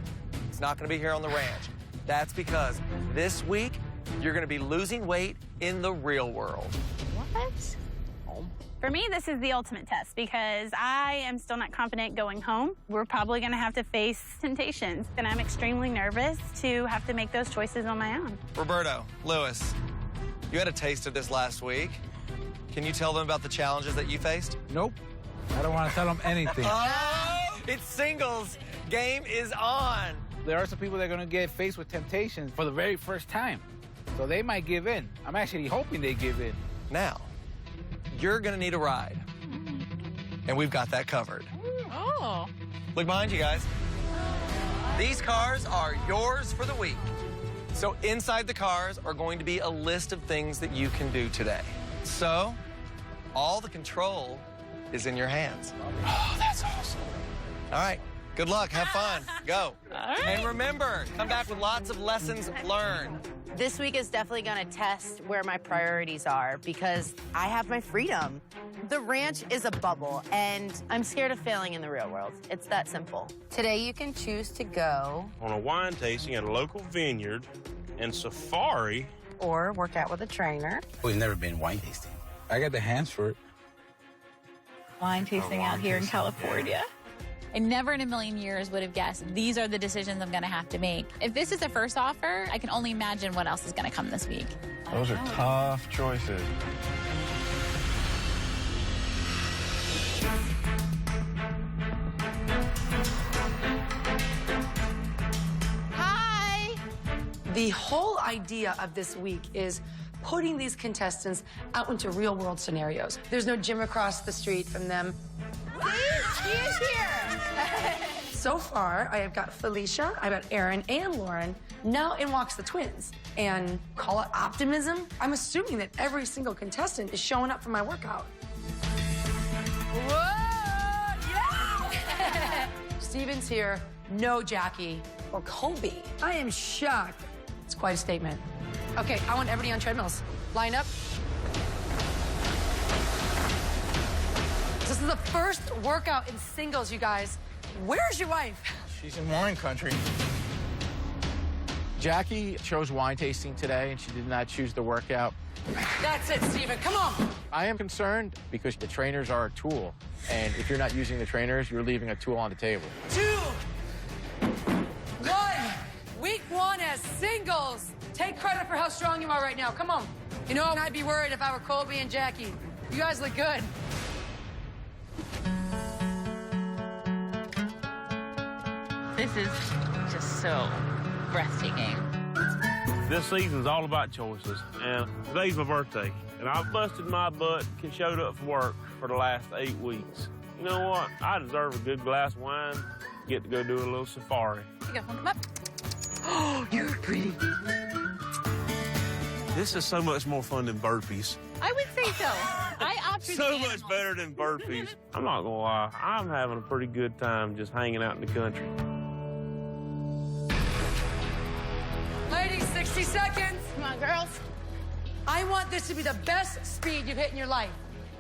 it's not gonna be here on the ranch. That's because this week, you're gonna be losing weight in the real world. What? For me, this is the ultimate test because I am still not confident going home. We're probably going to have to face temptations, and I'm extremely nervous to have to make those choices on my own. Roberto, Lewis, you had a taste of this last week. Can you tell them about the challenges that you faced? Nope. I don't want to tell them anything. Oh, it's singles. Game is on. There are some people that are going to get faced with temptations for the very first time. So they might give in. I'm actually hoping they give in. Now, you're going to need a ride. And we've got that covered. Oh. Look behind you guys. These cars are yours for the week. So inside the cars are going to be a list of things that you can do today. So all the control is in your hands. Oh, that's awesome. All right. Good luck. Have fun. Go. And remember, come back with lots of lessons learned. This week is definitely going to test where my priorities are because I have my freedom. The ranch is a bubble, and I'm scared of failing in the real world. It's that simple. Today, you can choose to go On a wine tasting at a local vineyard and safari. or work out with a trainer. We've never been wine tasting. I got the hands for it. Wine tasting out here in California. I never in a million years would have guessed these are the decisions I'm going to have to make. If this is a first offer, I can only imagine what else is going to come this week. Those are tough choices. Hi! The whole idea of this week is putting these contestants out into real-world scenarios. There's no gym across the street from them. She is here! So far, I have got Felicia, I've got Aaron and Lauren. Now in walks the twins. And call it optimism. I'm assuming that every single contestant is showing up for my workout. Whoa! Yeah! Steven's here. No Jackie or Colby. I am shocked. It's quite a statement. Okay, I want everybody on treadmills. Line up. This is the first workout in singles, you guys. Where's your wife? She's in wine country. Jackie chose wine tasting today, and she did not choose the workout. That's it, Steven. Come on. I am concerned because the trainers are a tool, and if you're not using the trainers, you're leaving a tool on the table. 2, 1. Week 1 as singles. Take credit for how strong you are right now. Come on. You know, I'd be worried if I were Colby and Jackie. You guys look good. This is just so breathtaking. This season's all about choices, and today's my birthday, and I've busted my butt and showed up for work for the last 8 weeks. You know what? I deserve a good glass of wine, get to go do a little safari. You go, come up. Oh, you're pretty. This is so much more fun than burpees. I would say so. I opt for So much better than burpees. I'm not gonna lie, I'm having a pretty good time just hanging out in the country. Ladies, 60 seconds. Come on, girls. I want this to be the best speed you've hit in your life.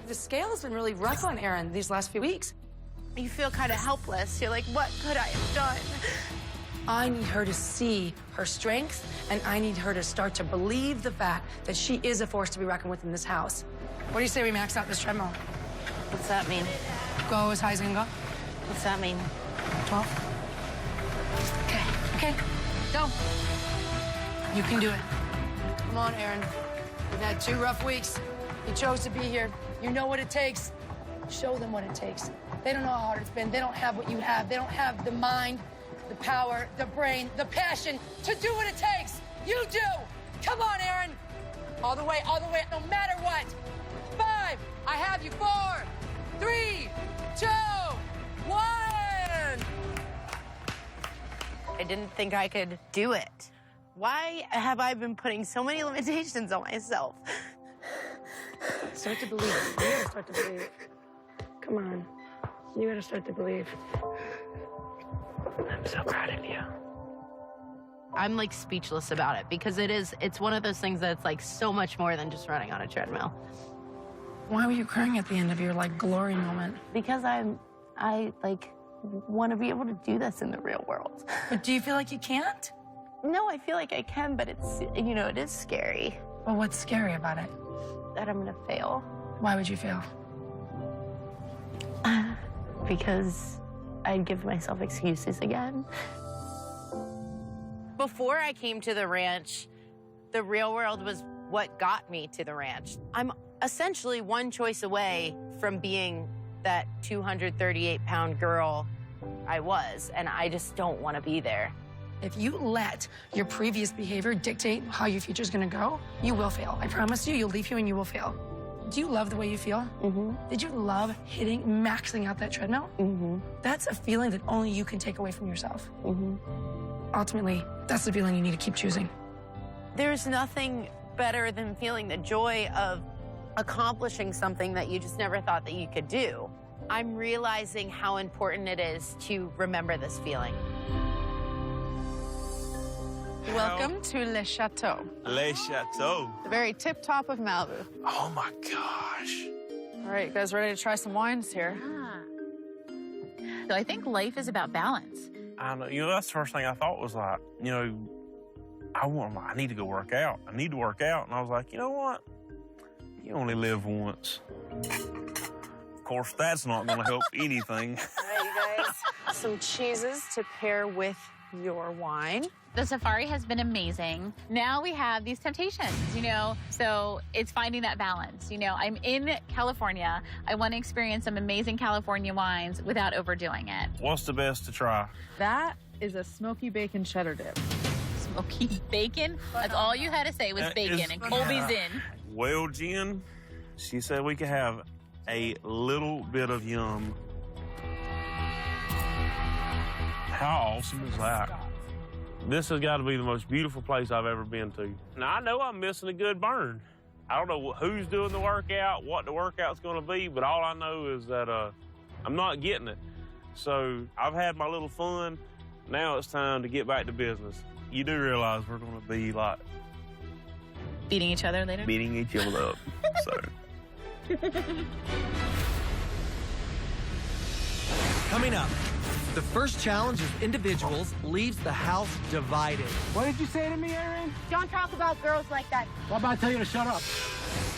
The scale has been really rough on Erin these last few weeks. You feel kind of helpless. You're like, what could I have done? I need her to see her strength, and I need her to start to believe the fact that she is a force to be reckoned with in this house. What do you say we max out this treadmill? What's that mean? Go as high as you can go. What's that mean? 12. Okay, go. You can do it. Come on, Erin. We've had 2 rough weeks. You chose to be here. You know what it takes. Show them what it takes. They don't know how hard it's been. They don't have what you have. They don't have the mind, the power, the brain, the passion to do what it takes. You do. Come on, Erin. All the way, no matter what. 5. I have you. 4, 3, 2, 1. I didn't think I could do it. Why have I been putting so many limitations on myself? Start to believe. You gotta start to believe. Come on. You gotta start to believe. I'm so proud of you. I'm like speechless about it because it's one of those things that's like so much more than just running on a treadmill. Why were you crying at the end of your like glory moment? Because I like want to be able to do this in the real world. But do you feel like you can't? No, I feel like I can, but it's, you know, it is scary. Well, what's scary about it? That I'm gonna fail. Why would you fail? because I'd give myself excuses again. Before I came to the ranch, the real world was what got me to the ranch. I'm essentially one choice away from being that 238-pound girl I was, and I just don't want to be there. If you let your previous behavior dictate how your future's gonna go, you will fail. I promise you, you'll leave here and you will fail. Do you love the way you feel? Mm-hmm. Did you love maxing out that treadmill? Mm-hmm. That's a feeling that only you can take away from yourself. Mm-hmm. Ultimately, that's the feeling you need to keep choosing. There's nothing better than feeling the joy of accomplishing something that you just never thought that you could do. I'm realizing how important it is to remember this feeling. Welcome to Le Chateau. Le Chateau. The very tip top of Malibu. Oh my gosh. All right, you guys ready to try some wines here? So I think life is about balance. I know. You know, that's the first thing I thought was like, you know, I need to go work out. I need to work out. And I was like, you know what? You only live once. Of course, that's not going to help anything. All right, you guys. Some cheeses to pair with your wine. The safari has been amazing. Now we have these temptations, you know, so it's finding that balance. You know, I'm in California. I want to experience some amazing California wines without overdoing it. What's the best to try? That is a smoky bacon cheddar dip. Smoky bacon? That's all you had to say was bacon, and Colby's in. Well, Jen, she said we could have a little bit of yum. How awesome is that? This has got to be the most beautiful place I've ever been to. Now, I know I'm missing a good burn. I don't know who's doing the workout, what the workout's going to be, but all I know is that I'm not getting it. So I've had my little fun. Now it's time to get back to business. You do realize we're going to be like... Beating each other later? Beating each other up, so... Coming up, the first challenge of individuals leaves the house divided. What did you say to me, Aaron? Don't talk about girls like that. What about I tell you to shut up?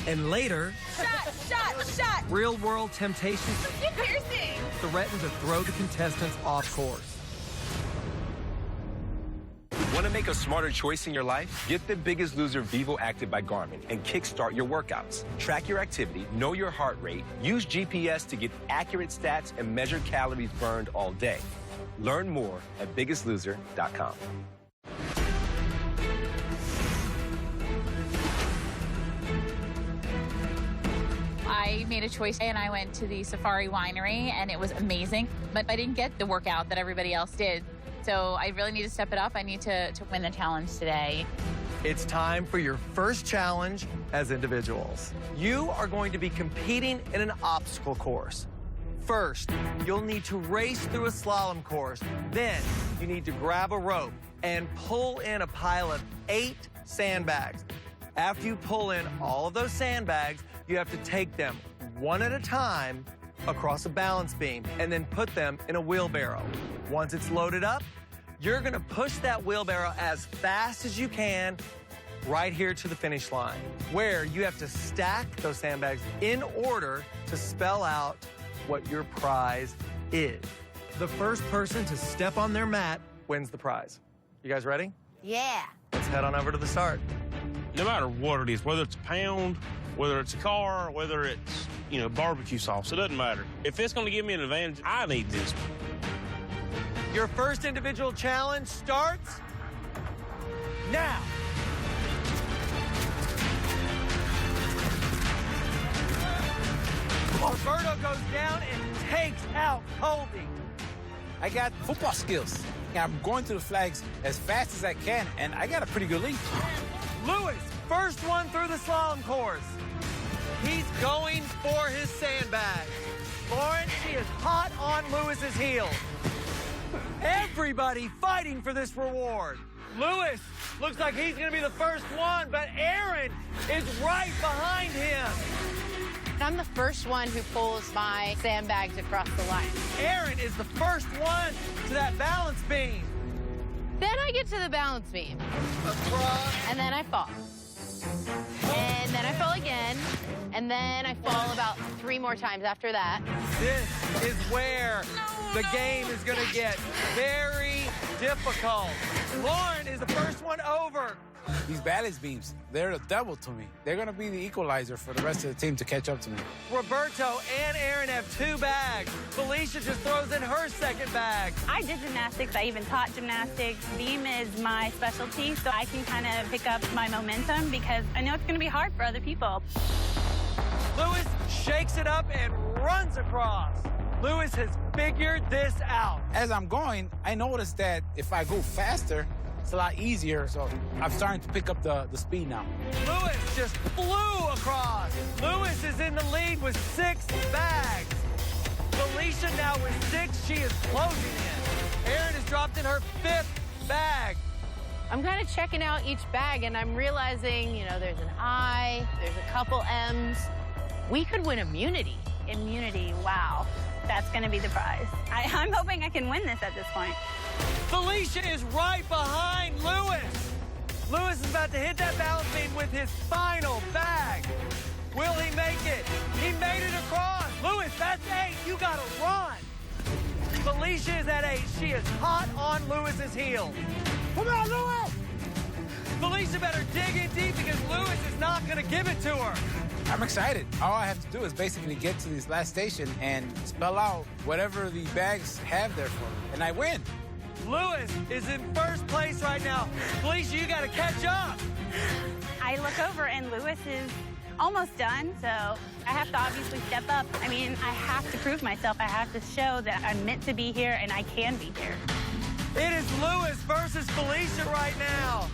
And later, Shut! real-world temptations Piercing! threaten to throw the contestants off course. Want to make a smarter choice in your life? Get the Biggest Loser Vivo Active by Garmin and kickstart your workouts. Track your activity, know your heart rate, use GPS to get accurate stats and measure calories burned all day. Learn more at biggestloser.com. I made a choice and I went to the Safari Winery and it was amazing, but I didn't get the workout that everybody else did. So I really need to step it up. I need to win the challenge today. It's time for your first challenge as individuals. You are going to be competing in an obstacle course. First, you'll need to race through a slalom course. Then, you need to grab a rope and pull in a pile of 8 sandbags. After you pull in all of those sandbags, you have to take them one at a time across a balance beam and then put them in a wheelbarrow. Once it's loaded up, you're gonna push that wheelbarrow as fast as you can right here to the finish line, where you have to stack those sandbags in order to spell out what your prize is. The first person to step on their mat wins the prize. You guys ready? Yeah. Let's head on over to the start. No matter what it is, whether it's a pound, whether it's a car, whether it's, you know, barbecue sauce, it doesn't matter. If it's going to give me an advantage, I need this. Your first individual challenge starts now. Roberto goes down and takes out Colby. I got football skills. I'm going to the flags as fast as I can, and I got a pretty good lead. Lewis, first one through the slalom course. He's going for his sandbag. Lauren, she is hot on Lewis's heels. Everybody fighting for this reward. Lewis looks like he's going to be the first one, but Aaron is right behind him. I'm the first one who pulls my sandbags across the line. Aaron is the first one to that balance beam. Then I get to the balance beam. And then I fall. And then I fall again. And then I fall about 3 more times after that. This is where the game is going to get very difficult. Lauren is the first one over. These balance beams, they're the devil to me. They're going to be the equalizer for the rest of the team to catch up to me. Roberto and Aaron have 2 bags. Felicia just throws in her second bag. I did gymnastics. I even taught gymnastics. Beam is my specialty, so I can kind of pick up my momentum because I know it's going to be hard for other people. Lewis shakes it up and runs across. Lewis has figured this out. As I'm going, I noticed that if I go faster, it's a lot easier, so I'm starting to pick up the speed now. Lewis just flew across. Lewis is in the lead with 6 bags. Felicia now with 6. She is closing in. Erin has dropped in her 5th bag. I'm kind of checking out each bag, and I'm realizing, you know, there's an I, there's a couple M's. We could win immunity. Immunity, wow. That's going to be the prize. I'm hoping I can win this at this point. Felicia is right behind Lewis. Lewis is about to hit that balance beam with his final bag. Will he make it? He made it across. Lewis, that's 8. You got to run. Felicia is at 8. She is hot on Lewis's heels. Come on, Lewis! Felicia better dig in deep because Lewis is not going to give it to her. I'm excited. All I have to do is basically get to this last station and spell out whatever the bags have there for me, and I win. Lewis is in first place right now. Felicia, you got to catch up. I look over and Lewis is almost done, so I have to obviously step up. I mean, I have to prove myself. I have to show that I'm meant to be here and I can be here. It is Lewis versus Felicia right now.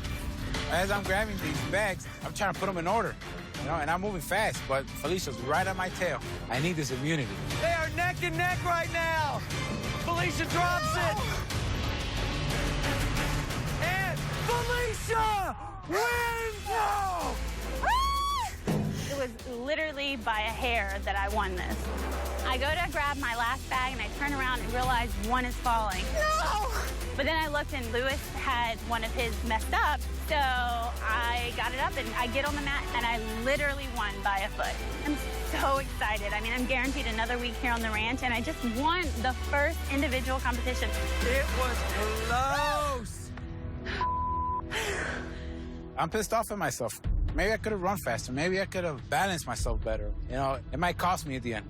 As I'm grabbing these bags, I'm trying to put them in order, you know, and I'm moving fast, but Felicia's right on my tail. I need this immunity. They are neck and neck right now. Felicia drops it. And Felicia wins! It was literally by a hair that I won this. I go to grab my last bag and I turn around and realize one is falling. No! But then I looked and Lewis had one of his messed up, so I got it up and I get on the mat and I literally won by a foot. I'm so excited. I mean, I'm guaranteed another week here on the ranch and I just won the first individual competition. It was close. I'm pissed off at myself. Maybe I could have run faster. Maybe I could have balanced myself better. You know, it might cost me at the end.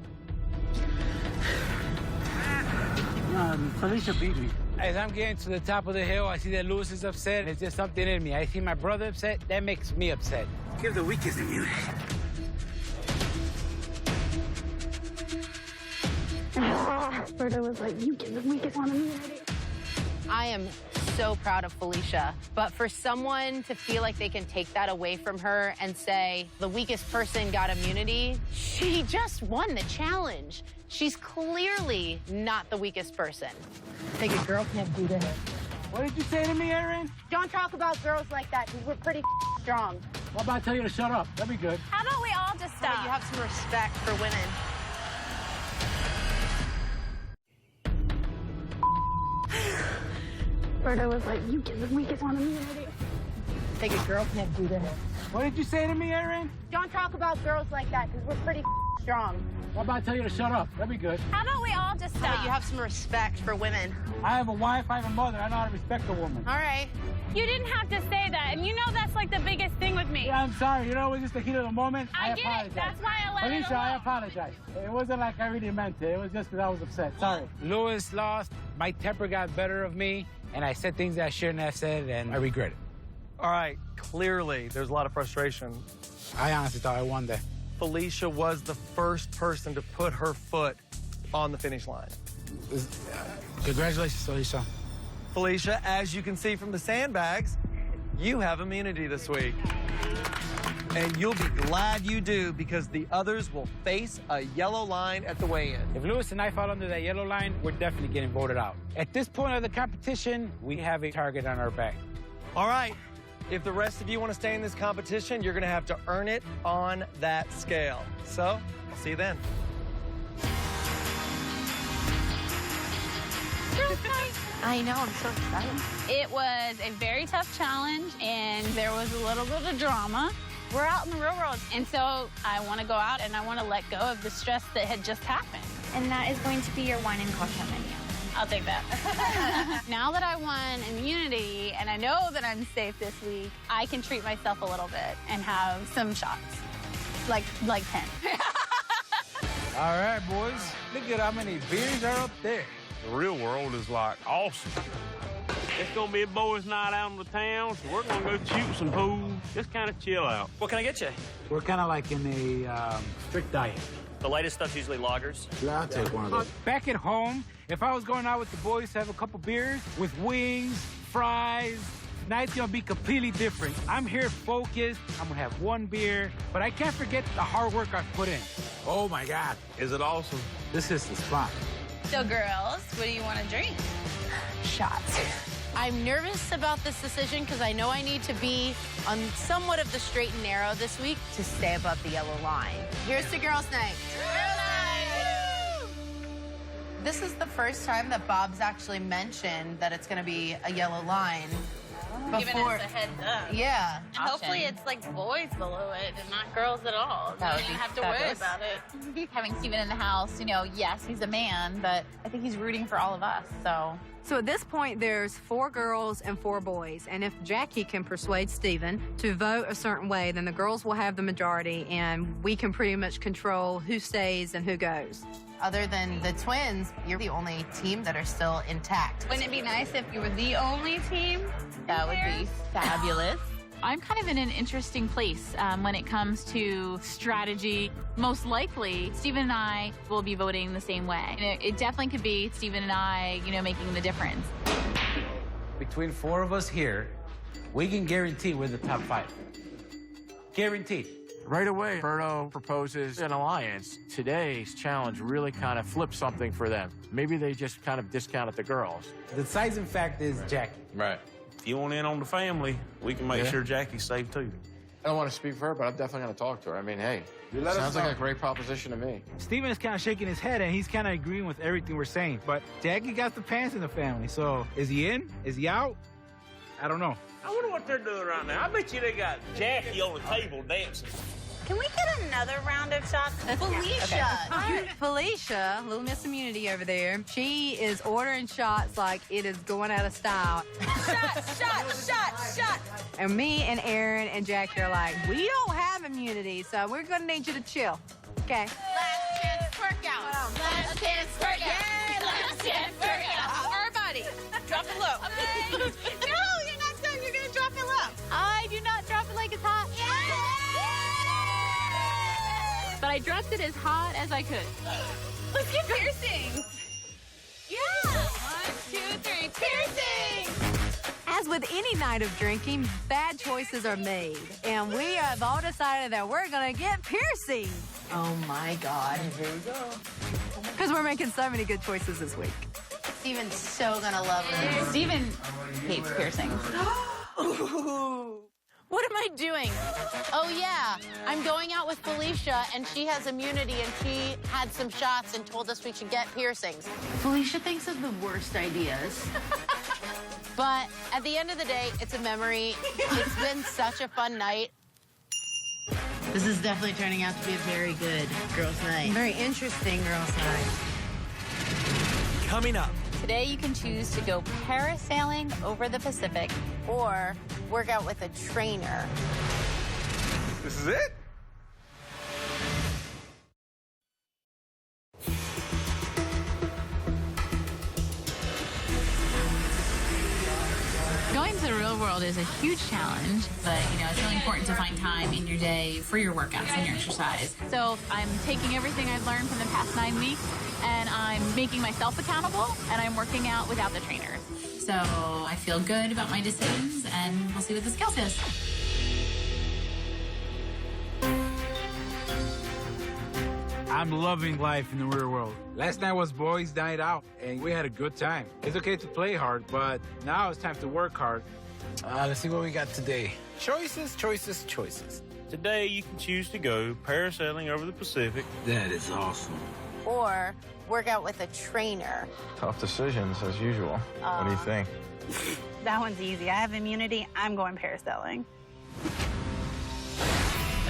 Felicia beat me. As I'm getting to the top of the hill, I see that Lewis is upset. It's just something in me. I see my brother upset. That makes me upset. Give the weakest immunity. Roberto was like, you give the weakest one immunity. I am so proud of Felicia, but for someone to feel like they can take that away from her and say the weakest person got immunity, she just won the challenge. She's clearly not the weakest person. Think a girl can't do that. What did you say to me, Erin? Don't talk about girls like that, because we're pretty strong. What about I tell you to shut up? That'd be good. How about we all just stop? You have some respect for women. Roberto was like, you give the weakest one immunity. Think a girl can't do that. What did you say to me, Erin? Don't talk about girls like that, because we're pretty strong. What about I tell you to shut up? That'd be good. How about we all just stop? You have some respect for women. I have a wife, I have a mother. I know how to respect a woman. All right. You didn't have to say that, and you know that's like the biggest thing with me. Yeah, I'm sorry. You know, it was just the heat of the moment. I get apologize. it. That's why I let it Felicia, alone. I apologize. It wasn't like I really meant it. It was just because I was upset. Sorry. Lewis lost. My temper got better of me, and I said things that I shouldn't have said, and I regret it. All right, clearly there's a lot of frustration. I honestly thought I won that. Felicia was the first person to put her foot on the finish line. Congratulations, Felicia. Felicia, as you can see from the sandbags, you have immunity this week. And you'll be glad you do, because the others will face a yellow line at the weigh-in. If Lewis and I fall under that yellow line, we're definitely getting voted out. At this point of the competition, we have a target on our back. All right. If the rest of you want to stay in this competition, you're going to have to earn it on that scale. So, I'll see you then. I know, I'm so excited. It was a very tough challenge, and there was a little bit of drama. We're out in the real world. And so I want to go out and I want to let go of the stress that had just happened. And that is going to be your wine and cocktail menu. I'll take that. Now that I won immunity and I know that I'm safe this week, I can treat myself a little bit and have some shots. Like 10. All right, boys. Look at how many beers are up there. The real world is like awesome. It's gonna be a boys' night out in the town, so we're gonna go shoot some pool, just kind of chill out. What can I get you? We're kind of like in a strict diet. The lightest stuff's usually lagers. Yeah, I'll take one of those. Back at home, if I was going out with the boys to have a couple beers with wings, fries, night's gonna be completely different. I'm here focused. I'm gonna have one beer, but I can't forget the hard work I've put in. Oh my God. Is it awesome? This is the spot. So girls, what do you want to drink? Shots. I'm nervous about this decision because I know I need to be on somewhat of the straight and narrow this week to stay above the yellow line. Here's to girls' night. Girls' night! This is the first time that Bob's actually mentioned that it's going to be a yellow line. Giving us a heads up. Yeah. And hopefully it's like boys below it and not girls at all. That We would don't be have to worry fabulous. about it. Having Steven in the house, you know, yes, he's a man, but I think he's rooting for all of us, so. So at this point, there's 4 girls and 4 boys. And if Jackie can persuade Steven to vote a certain way, then the girls will have the majority, and we can pretty much control who stays and who goes. Other than the twins, you're the only team that are still intact. Wouldn't it be nice if you were the only team? That would be fabulous. I'm kind of in an interesting place when it comes to strategy. Most likely, Steven and I will be voting the same way. And it definitely could be Steven and I, you know, making the difference. Between 4 of us here, we can guarantee we're the top 5. Guaranteed. Right away, Berto proposes an alliance. Today's challenge really kind of flipped something for them. Maybe they just kind of discounted the girls. The deciding fact is Jackie. Right. If you want in on the family, we can make sure Jackie's safe too. I don't want to speak for her, but I'm definitely going to talk to her. I mean, hey, sounds like a great proposition to me. Steven is kind of shaking his head, and he's kind of agreeing with everything we're saying. But Jackie got the pants in the family, so is he in? Is he out? I don't know. I wonder what they're doing right now. I bet you they got Jackie on the table dancing. Can we get another round of shots? Felicia. Felicia, little Miss Immunity over there, she is ordering shots like it is going out of style. Shot. And me and Aaron and Jackie are like, we don't have immunity, so we're going to need you to chill. Okay. Last chance workout. Last chance workout. Yeah, last chance workout. Everybody, drop it low. No, you're not done. You're going to drop it low. I do not drop it like it's hot. But I dropped it as hot as I could. Let's get piercings. Yeah. 1, 2, 3, piercing. As with any night of drinking, bad choices are made. And we have all decided that we're going to get piercings. Oh my God. Here we go. Because we're making so many good choices this week. Steven's so gonna love it. Steven hates piercings. What am I doing? Oh, yeah. I'm going out with Felicia, and she has immunity, and she had some shots and told us we should get piercings. Felicia thinks of the worst ideas. But at the end of the day, it's a memory. It's been such a fun night. This is definitely turning out to be a very good girls' night. Very interesting girls' night. Coming up. Today you can choose to go parasailing over the Pacific or work out with a trainer. This is it? Going to the real world is a huge challenge, but you know, it's really important to find time in your day for your workouts and your exercise. So I'm taking everything I've learned from the past 9 weeks and I'm making myself accountable and I'm working out without the trainer. So I feel good about my decisions and we'll see what the scale says. I'm loving life in the real world. Last night was boys' night out, and we had a good time. It's okay to play hard, but now it's time to work hard. Let's see what we got today. Choices. Today, you can choose to go parasailing over the Pacific. That is awesome. Or work out with a trainer. Tough decisions, as usual. What do you think? That one's easy. I have immunity. I'm going parasailing.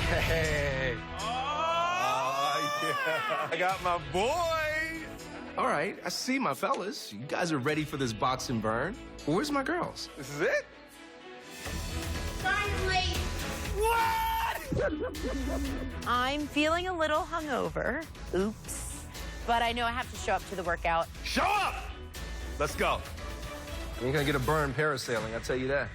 Hey. Oh, yeah. I got my boys. All right, I see my fellas. You guys are ready for this box and burn. Well, where's my girls? This is it? Finally! What? I'm feeling a little hungover. Oops. But I know I have to show up to the workout. Show up! Let's go. You ain't gonna get a burn parasailing, I'll tell you that.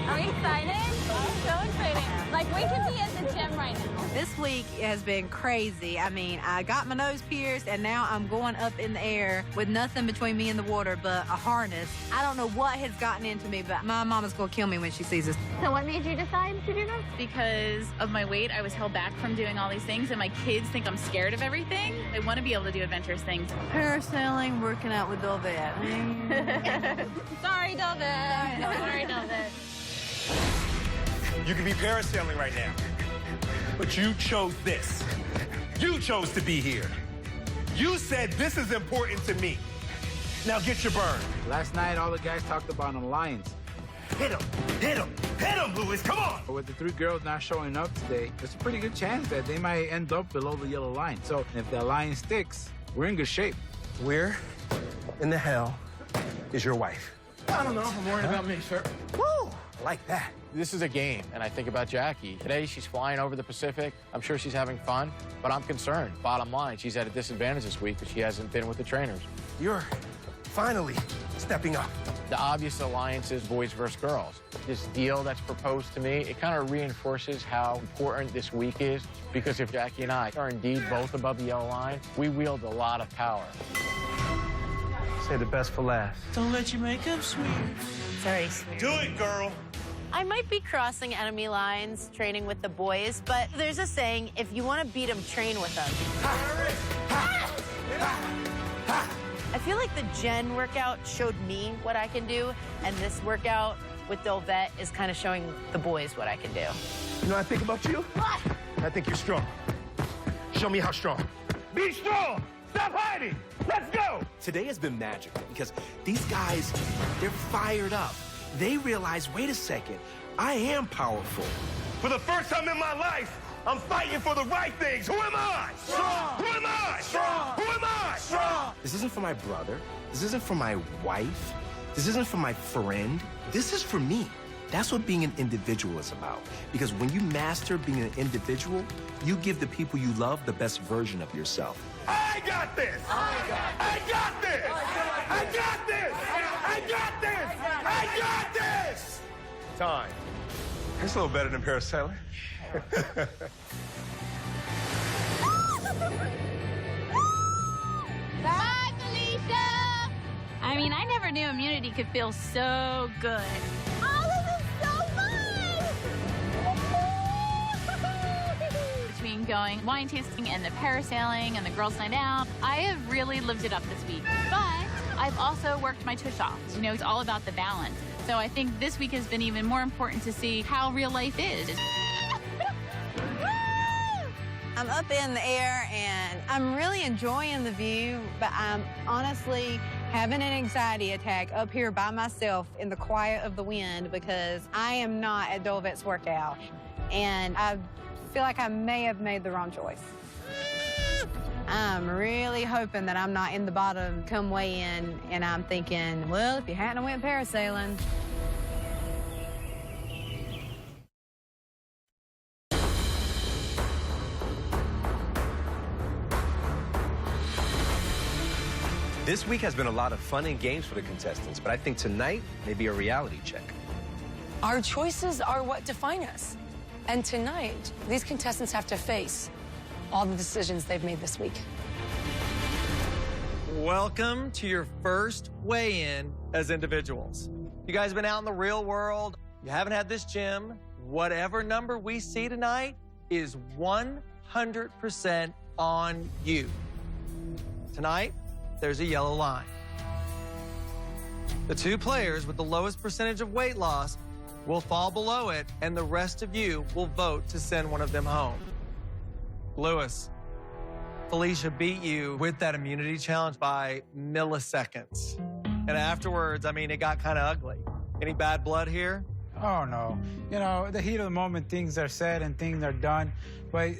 Are we excited? Oh, so excited. Like, we could be at the gym right now. This week has been crazy. I mean, I got my nose pierced, and now I'm going up in the air with nothing between me and the water but a harness. I don't know what has gotten into me, but my mama's gonna kill me when she sees this. So what made you decide to do this? Because of my weight, I was held back from doing all these things, and my kids think I'm scared of everything. I want to be able to do adventurous things. Parasailing, working out with Dolvet. Sorry, Dolvet. Sorry, Dolvet. You can be parasailing right now, but you chose this. You chose to be here. You said this is important to me. Now get your burn. Last night, all the guys talked about an alliance. Hit him, hit him, hit him, Lewis, come on! With the 3 girls not showing up today, there's a pretty good chance that they might end up below the yellow line. So if the alliance sticks, we're in good shape. Where in the hell is your wife? I don't know. I'm worried about me, sir. Woo! I like that. This is a game, and I think about Jackie. Today, she's flying over the Pacific. I'm sure she's having fun, but I'm concerned. Bottom line, she's at a disadvantage this week because she hasn't been with the trainers. You're finally stepping up. The obvious alliance is boys versus girls. This deal that's proposed to me, it kind of reinforces how important this week is, because if Jackie and I are indeed both above the yellow line, we wield a lot of power. Say the best for last. Don't let your makeup smear. Sorry. Do it, girl. I might be crossing enemy lines training with the boys, but there's a saying, if you want to beat them, train with them. I feel like the Gen workout showed me what I can do, and this workout with Dolvet is kind of showing the boys what I can do. You know what I think about you? What? I think you're strong. Show me how strong. Be strong! Stop hiding! Let's go! Today has been magical because these guys, they're fired up. They realize, wait a second, I am powerful. For the first time in my life, I'm fighting for the right things. Who am I? Strong! Who am I? Strong! Who am I? Strong! This isn't for my brother. This isn't for my wife. This isn't for my friend. This is for me. That's what being an individual is about. Because when you master being an individual, you give the people you love the best version of yourself. I got this! I got this! I got this! I got this! I got this! Time. That's a little better than parasailing. Bye, Felicia! I mean, I never knew immunity could feel so good. Oh, this is so fun! Between going wine tasting and the parasailing and the girls' night out, I have really lived it up this week. But I've also worked my tush off. You know, it's all about the balance. So I think this week has been even more important to see how real life is. I'm up in the air, and I'm really enjoying the view, but I'm honestly having an anxiety attack up here by myself in the quiet of the wind because I am not at Dolvet's workout, and I feel like I may have made the wrong choice. I'm really hoping that I'm not in the bottom come weigh in, and I'm thinking, well, if you hadn't went parasailing. This week has been a lot of fun and games for the contestants, but I think tonight may be a reality check. Our choices are what define us. And tonight, these contestants have to face all the decisions they've made this week. Welcome to your first weigh-in as individuals. You guys have been out in the real world. You haven't had this gym. Whatever number we see tonight is 100% on you. Tonight, there's a yellow line. The 2 players with the lowest percentage of weight loss will fall below it, and the rest of you will vote to send one of them home. Lewis, Felicia beat you with that immunity challenge by milliseconds. And afterwards, I mean, it got kind of ugly. Any bad blood here? Oh, no. You know, the heat of the moment, things are said and things are done. But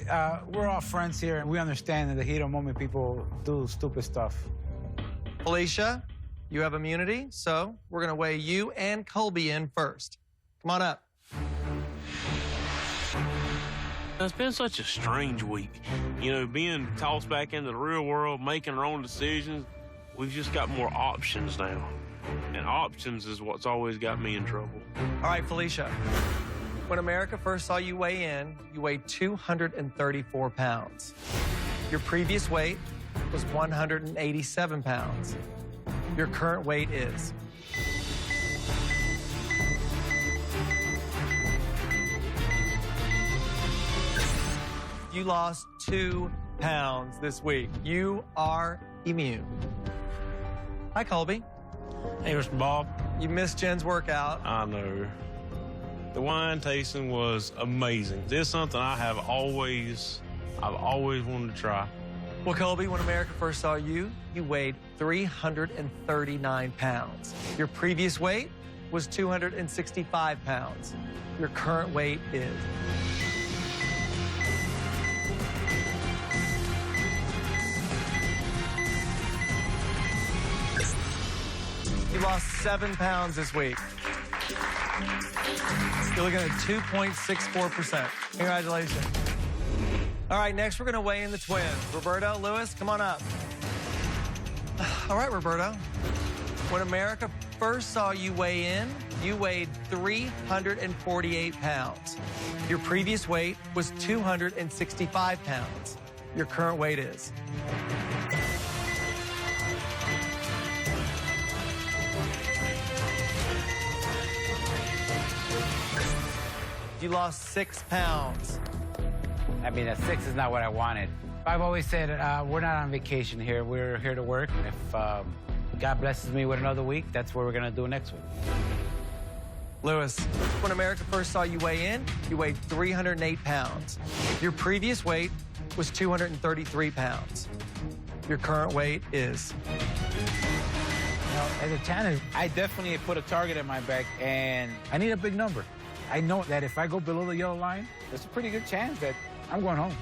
we're all friends here, and we understand in the heat of the moment people do stupid stuff. Felicia, you have immunity, so we're going to weigh you and Colby in first. Come on up. It's been such a strange week. You know, being tossed back into the real world, making our own decisions, we've just got more options now. And options is what's always got me in trouble. All right, Felicia. When America first saw you weigh in, you weighed 234 pounds. Your previous weight was 187 pounds. Your current weight is... You lost 2 pounds this week. You are immune. Hi, Colby. Hey, Mr. Bob. You missed Jen's workout. I know. The wine tasting was amazing. This is something I've always wanted to try. Well, Colby, when America first saw you, you weighed 339 pounds. Your previous weight was 265 pounds. Your current weight is... You lost 7 pounds this week. You're looking at 2.64%. Congratulations. All right, next we're going to weigh in the twins. Roberto, Lewis, come on up. All right, Roberto. When America first saw you weigh in, you weighed 348 pounds. Your previous weight was 265 pounds. Your current weight is... You lost 6 pounds. I mean, that 6 is not what I wanted. I've always said we're not on vacation here. We're here to work. If God blesses me with another week, that's what we're going to do next week. Lewis, when America first saw you weigh in, you weighed 308 pounds. Your previous weight was 233 pounds. Your current weight is... You know, as a challenge, I definitely put a target in my back, and I need a big number. I know that if I go below the yellow line, there's a pretty good chance that I'm going home.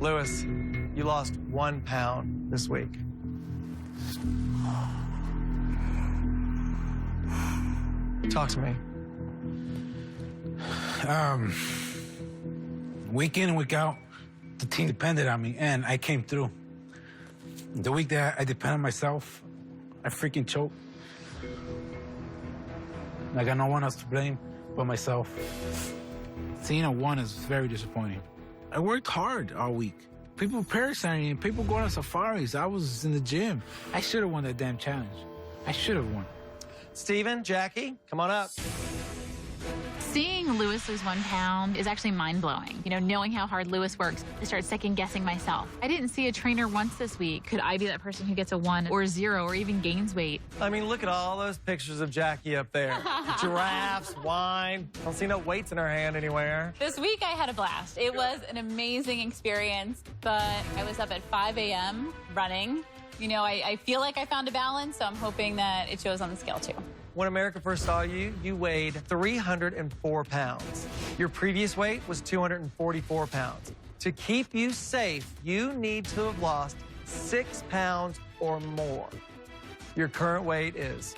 Lewis, you lost 1 pound this week. Talk to me. Week in, week out, the team depended on me, and I came through. The week that I depend on myself, I freaking choked. I got no one else to blame but myself. Seeing a 1 is very disappointing. I worked hard all week. People parasailing and people going on safaris. I was in the gym. I should have won that damn challenge. I should have won. Steven, Jackie, come on up. Seeing Lewis lose 1 pound is actually mind-blowing. You know, knowing how hard Lewis works, I start second-guessing myself. I didn't see a trainer once this week. Could I be that person who gets a 1 or 0 or even gains weight? I mean, look at all those pictures of Jackie up there. Giraffes, wine. Don't see no weights in her hand anywhere. This week I had a blast. It was an amazing experience, but I was up at 5 a.m. running. You know, I feel like I found a balance, so I'm hoping that it shows on the scale too. When America first saw you, you weighed 304 pounds. Your previous weight was 244 pounds. To keep you safe, you need to have lost 6 pounds or more. Your current weight is...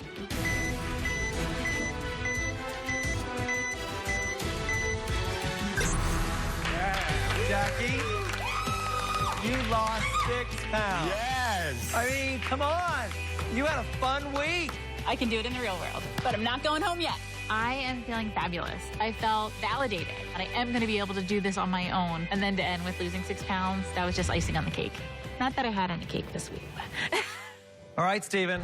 Jackie, you lost 6 pounds. Yes! I mean, come on. You had a fun week. I can do it in the real world, but I'm not going home yet. I am feeling fabulous. I felt validated, and I am going to be able to do this on my own. And then to end with losing 6 pounds, that was just icing on the cake. Not that I had any cake this week. All right, Steven.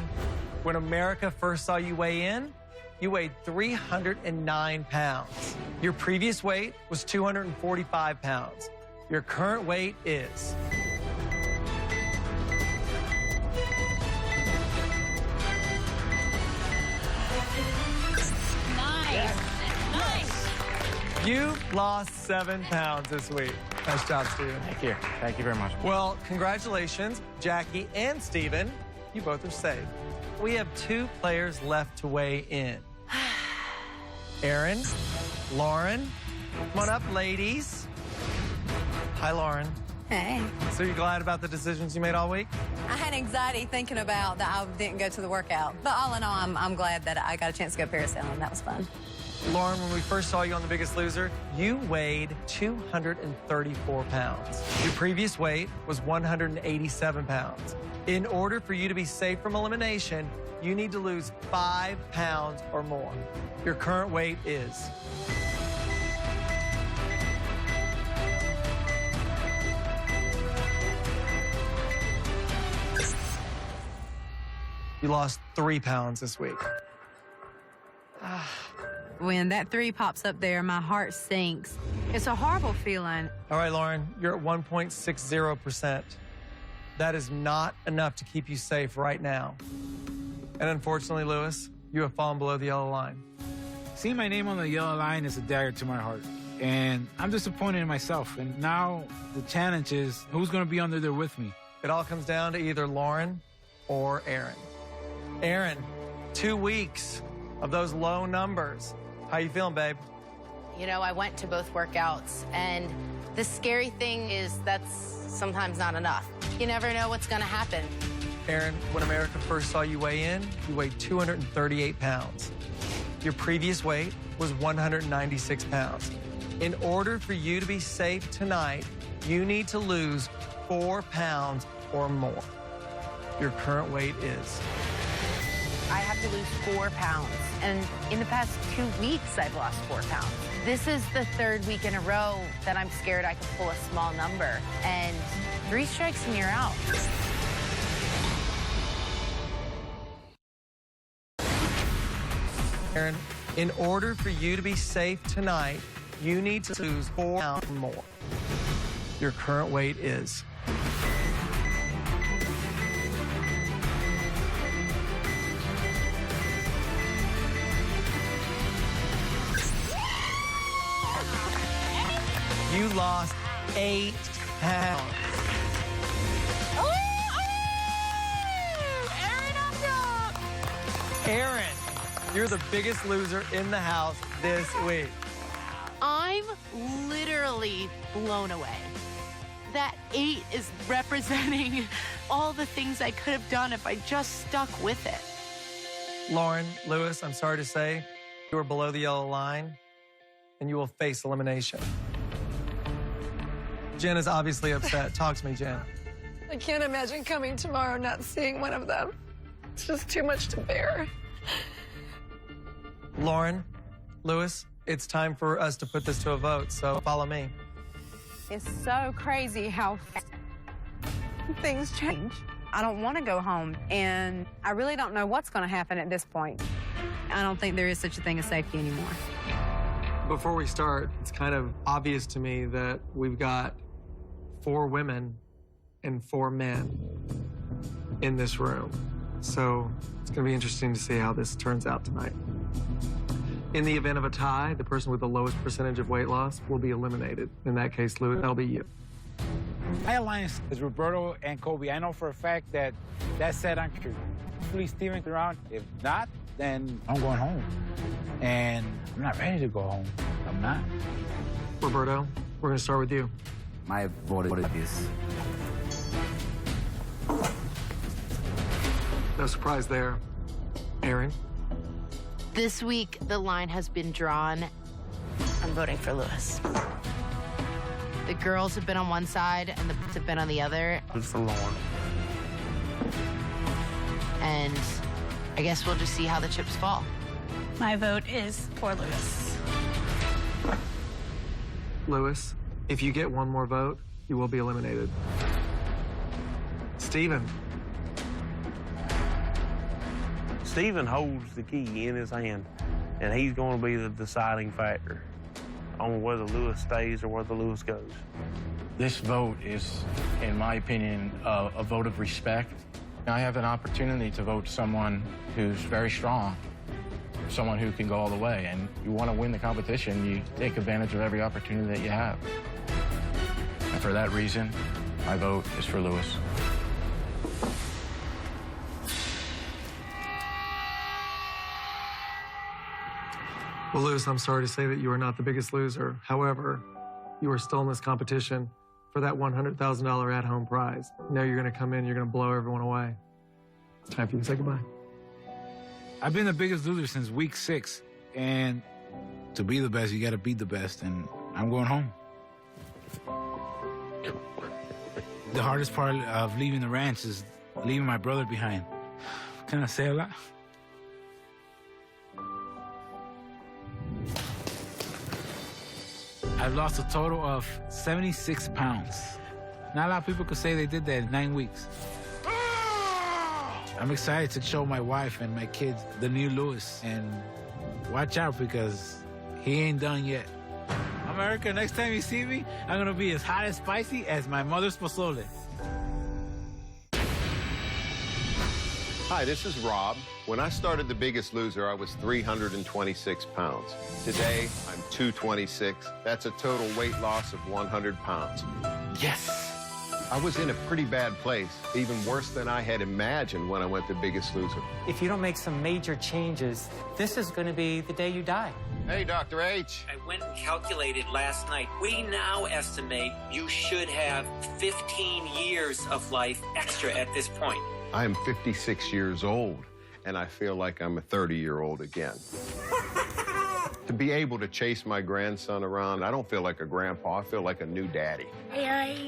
When America first saw you weigh in, you weighed 309 pounds. Your previous weight was 245 pounds. Your current weight is... You lost 7 pounds this week. Nice job, Steven. Thank you. Thank you very much. Well, congratulations, Jackie and Steven. You both are safe. We have 2 players left to weigh in. Erin, Lauren, come on up, ladies. Hi, Lauren. Hey. So you glad about the decisions you made all week? I had anxiety thinking about that I didn't go to the workout. But all in all, I'm glad that I got a chance to go parasailing. That was fun. Lauren, when we first saw you on The Biggest Loser, you weighed 234 pounds. Your previous weight was 187 pounds. In order for you to be safe from elimination, you need to lose 5 pounds or more. Your current weight is... You lost 3 pounds this week. When that 3 pops up there, my heart sinks. It's a horrible feeling. All right, Lauren, you're at 1.60%. That is not enough to keep you safe right now. And unfortunately, Lewis, you have fallen below the yellow line. Seeing my name on the yellow line is a dagger to my heart. And I'm disappointed in myself. And now the challenge is who's going to be under there with me? It all comes down to either Lauren or Erin. Erin, 2 weeks of those low numbers. How you feeling, babe? You know, I went to both workouts, and the scary thing is that's sometimes not enough. You never know what's going to happen. Erin, when America first saw you weigh in, you weighed 238 pounds. Your previous weight was 196 pounds. In order for you to be safe tonight, you need to lose 4 pounds or more. Your current weight is... I have to lose 4 pounds. And in the past 2 weeks, I've lost 4 pounds. This is the 3rd week in a row that I'm scared I could pull a small number. And 3 strikes and you're out. Erin, in order for you to be safe tonight, you need to lose 4 pounds or more. Your current weight is... You lost 8 pounds. Erin, you're the biggest loser in the house this week. I'm literally blown away. That 8 is representing all the things I could have done if I just stuck with it. Lauren, Lewis, I'm sorry to say, you are below the yellow line, and you will face elimination. Jen is obviously upset. Talk to me, Jen. I can't imagine coming tomorrow not seeing one of them. It's just too much to bear. Lauren, Lewis, it's time for us to put this to a vote, so follow me. It's so crazy how things change. I don't want to go home, and I really don't know what's going to happen at this point. I don't think there is such a thing as safety anymore. Before we start, it's kind of obvious to me that we've got 4 women and 4 men in this room. So it's going to be interesting to see how this turns out tonight. In the event of a tie, the person with the lowest percentage of weight loss will be eliminated. In that case, Louis, that'll be you. My alliance is Roberto and Kobe. I know for a fact that that's set on true. Please, Steven, around. If not, then I'm going home. And I'm not ready to go home. I'm not. Roberto, we're going to start with you. My vote is obvious. No surprise there. Erin? This week, the line has been drawn. I'm voting for Lewis. The girls have been on one side and the boys have been on the other. Good for Lauren. And I guess we'll just see how the chips fall. My vote is for Lewis. Lewis, if you get one more vote, you will be eliminated. Steven. Steven holds the key in his hand, and he's going to be the deciding factor on whether Lewis stays or whether Lewis goes. This vote is, in my opinion, a vote of respect. I have an opportunity to vote someone who's very strong, someone who can go all the way. And you want to win the competition, you take advantage of every opportunity that you have. And for that reason, my vote is for Lewis. Well, Lewis, I'm sorry to say that you are not the biggest loser. However, you are still in this competition for that $100,000 at-home prize. You know you're going to come in, you're going to blow everyone away. It's time for you to say goodbye. I've been the biggest loser since week 6, and to be the best, you got to beat the best, and I'm going home. The hardest part of leaving the ranch is leaving my brother behind. Can I say a lot? I've lost a total of 76 pounds. Not a lot of people could say they did that in 9 weeks. I'm excited to show my wife and my kids the new Lewis, and watch out because he ain't done yet. America, next time you see me, I'm gonna be as hot and spicy as my mother's pozole. Hi, this is Rob. When I started The Biggest Loser, I was 326 pounds. Today, I'm 226. That's a total weight loss of 100 pounds. Yes! I was in a pretty bad place, even worse than I had imagined when I went to Biggest Loser. If you don't make some major changes, this is going to be the day you die. Hey, Dr. H. I went and calculated last night. We now estimate you should have 15 years of life extra at this point. I am 56 years old, and I feel like I'm a 30-year-old again. To be able to chase my grandson around, I don't feel like a grandpa. I feel like a new daddy. I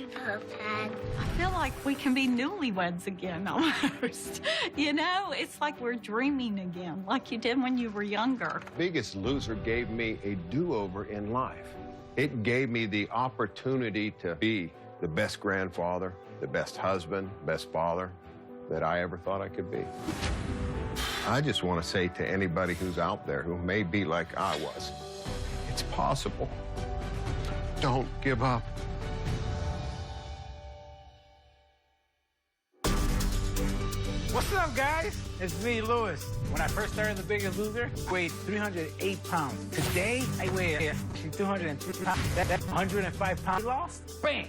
feel like we can be newlyweds again, almost. You know, it's like we're dreaming again, like you did when you were younger. Biggest Loser gave me a do-over in life. It gave me the opportunity to be the best grandfather, the best husband, best father that I ever thought I could be. I just want to say to anybody who's out there who may be like I was, it's possible. Don't give up. What's up, guys? It's me, Lewis. When I first started The Biggest Loser, I weighed 308 pounds. Today, I weigh 203 pounds. That's 105 pounds lost. Bam!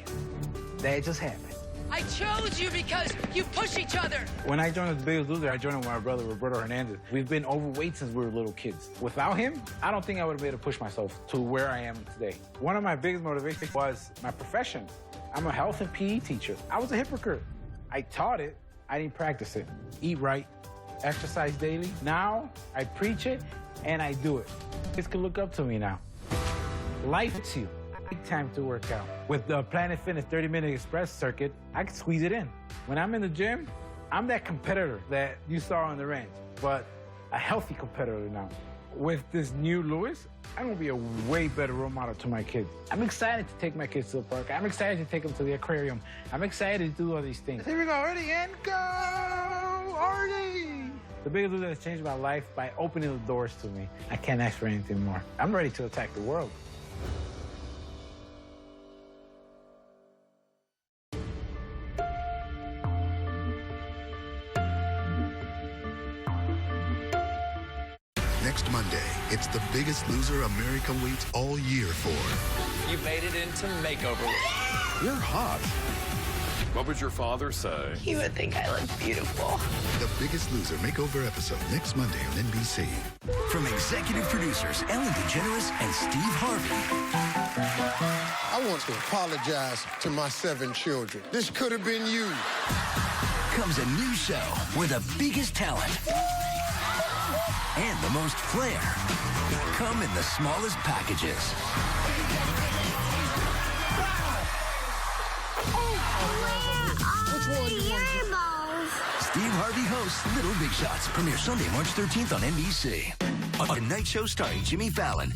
That just happened. I chose you because you push each other. When I joined The Biggest Loser, I joined with my brother, Roberto Hernandez. We've been overweight since we were little kids. Without him, I don't think I would have been able to push myself to where I am today. One of my biggest motivations was my profession. I'm a health and PE teacher. I was a hypocrite. I taught it, I didn't practice it. Eat right, exercise daily. Now, I preach it and I do it. Kids can look up to me now. Life hits you. Take time to work out. With the Planet Fitness 30-minute express circuit, I can squeeze it in. When I'm in the gym, I'm that competitor that you saw on the ranch, but a healthy competitor now. With this new Lewis, I'm gonna be a way better role model to my kids. I'm excited to take my kids to the park. I'm excited to take them to the aquarium. I'm excited to do all these things. Here we go, ready, and go, Artie! The Biggest Loser has changed my life by opening the doors to me. I can't ask for anything more. I'm ready to attack the world. Next Monday, it's The Biggest Loser America waits all year for. You made it into makeover. You're hot. What would your father say? He would think I look beautiful. The Biggest Loser makeover episode next Monday on NBC. From executive producers Ellen DeGeneres and Steve Harvey. I want to apologize to my 7 children. This could have been you. Comes a new show where the biggest talent and the most flair come in the smallest packages. Which one do you want to do? Steve Harvey hosts Little Big Shots. Premiere Sunday, March 13th on NBC. A night show starring Jimmy Fallon,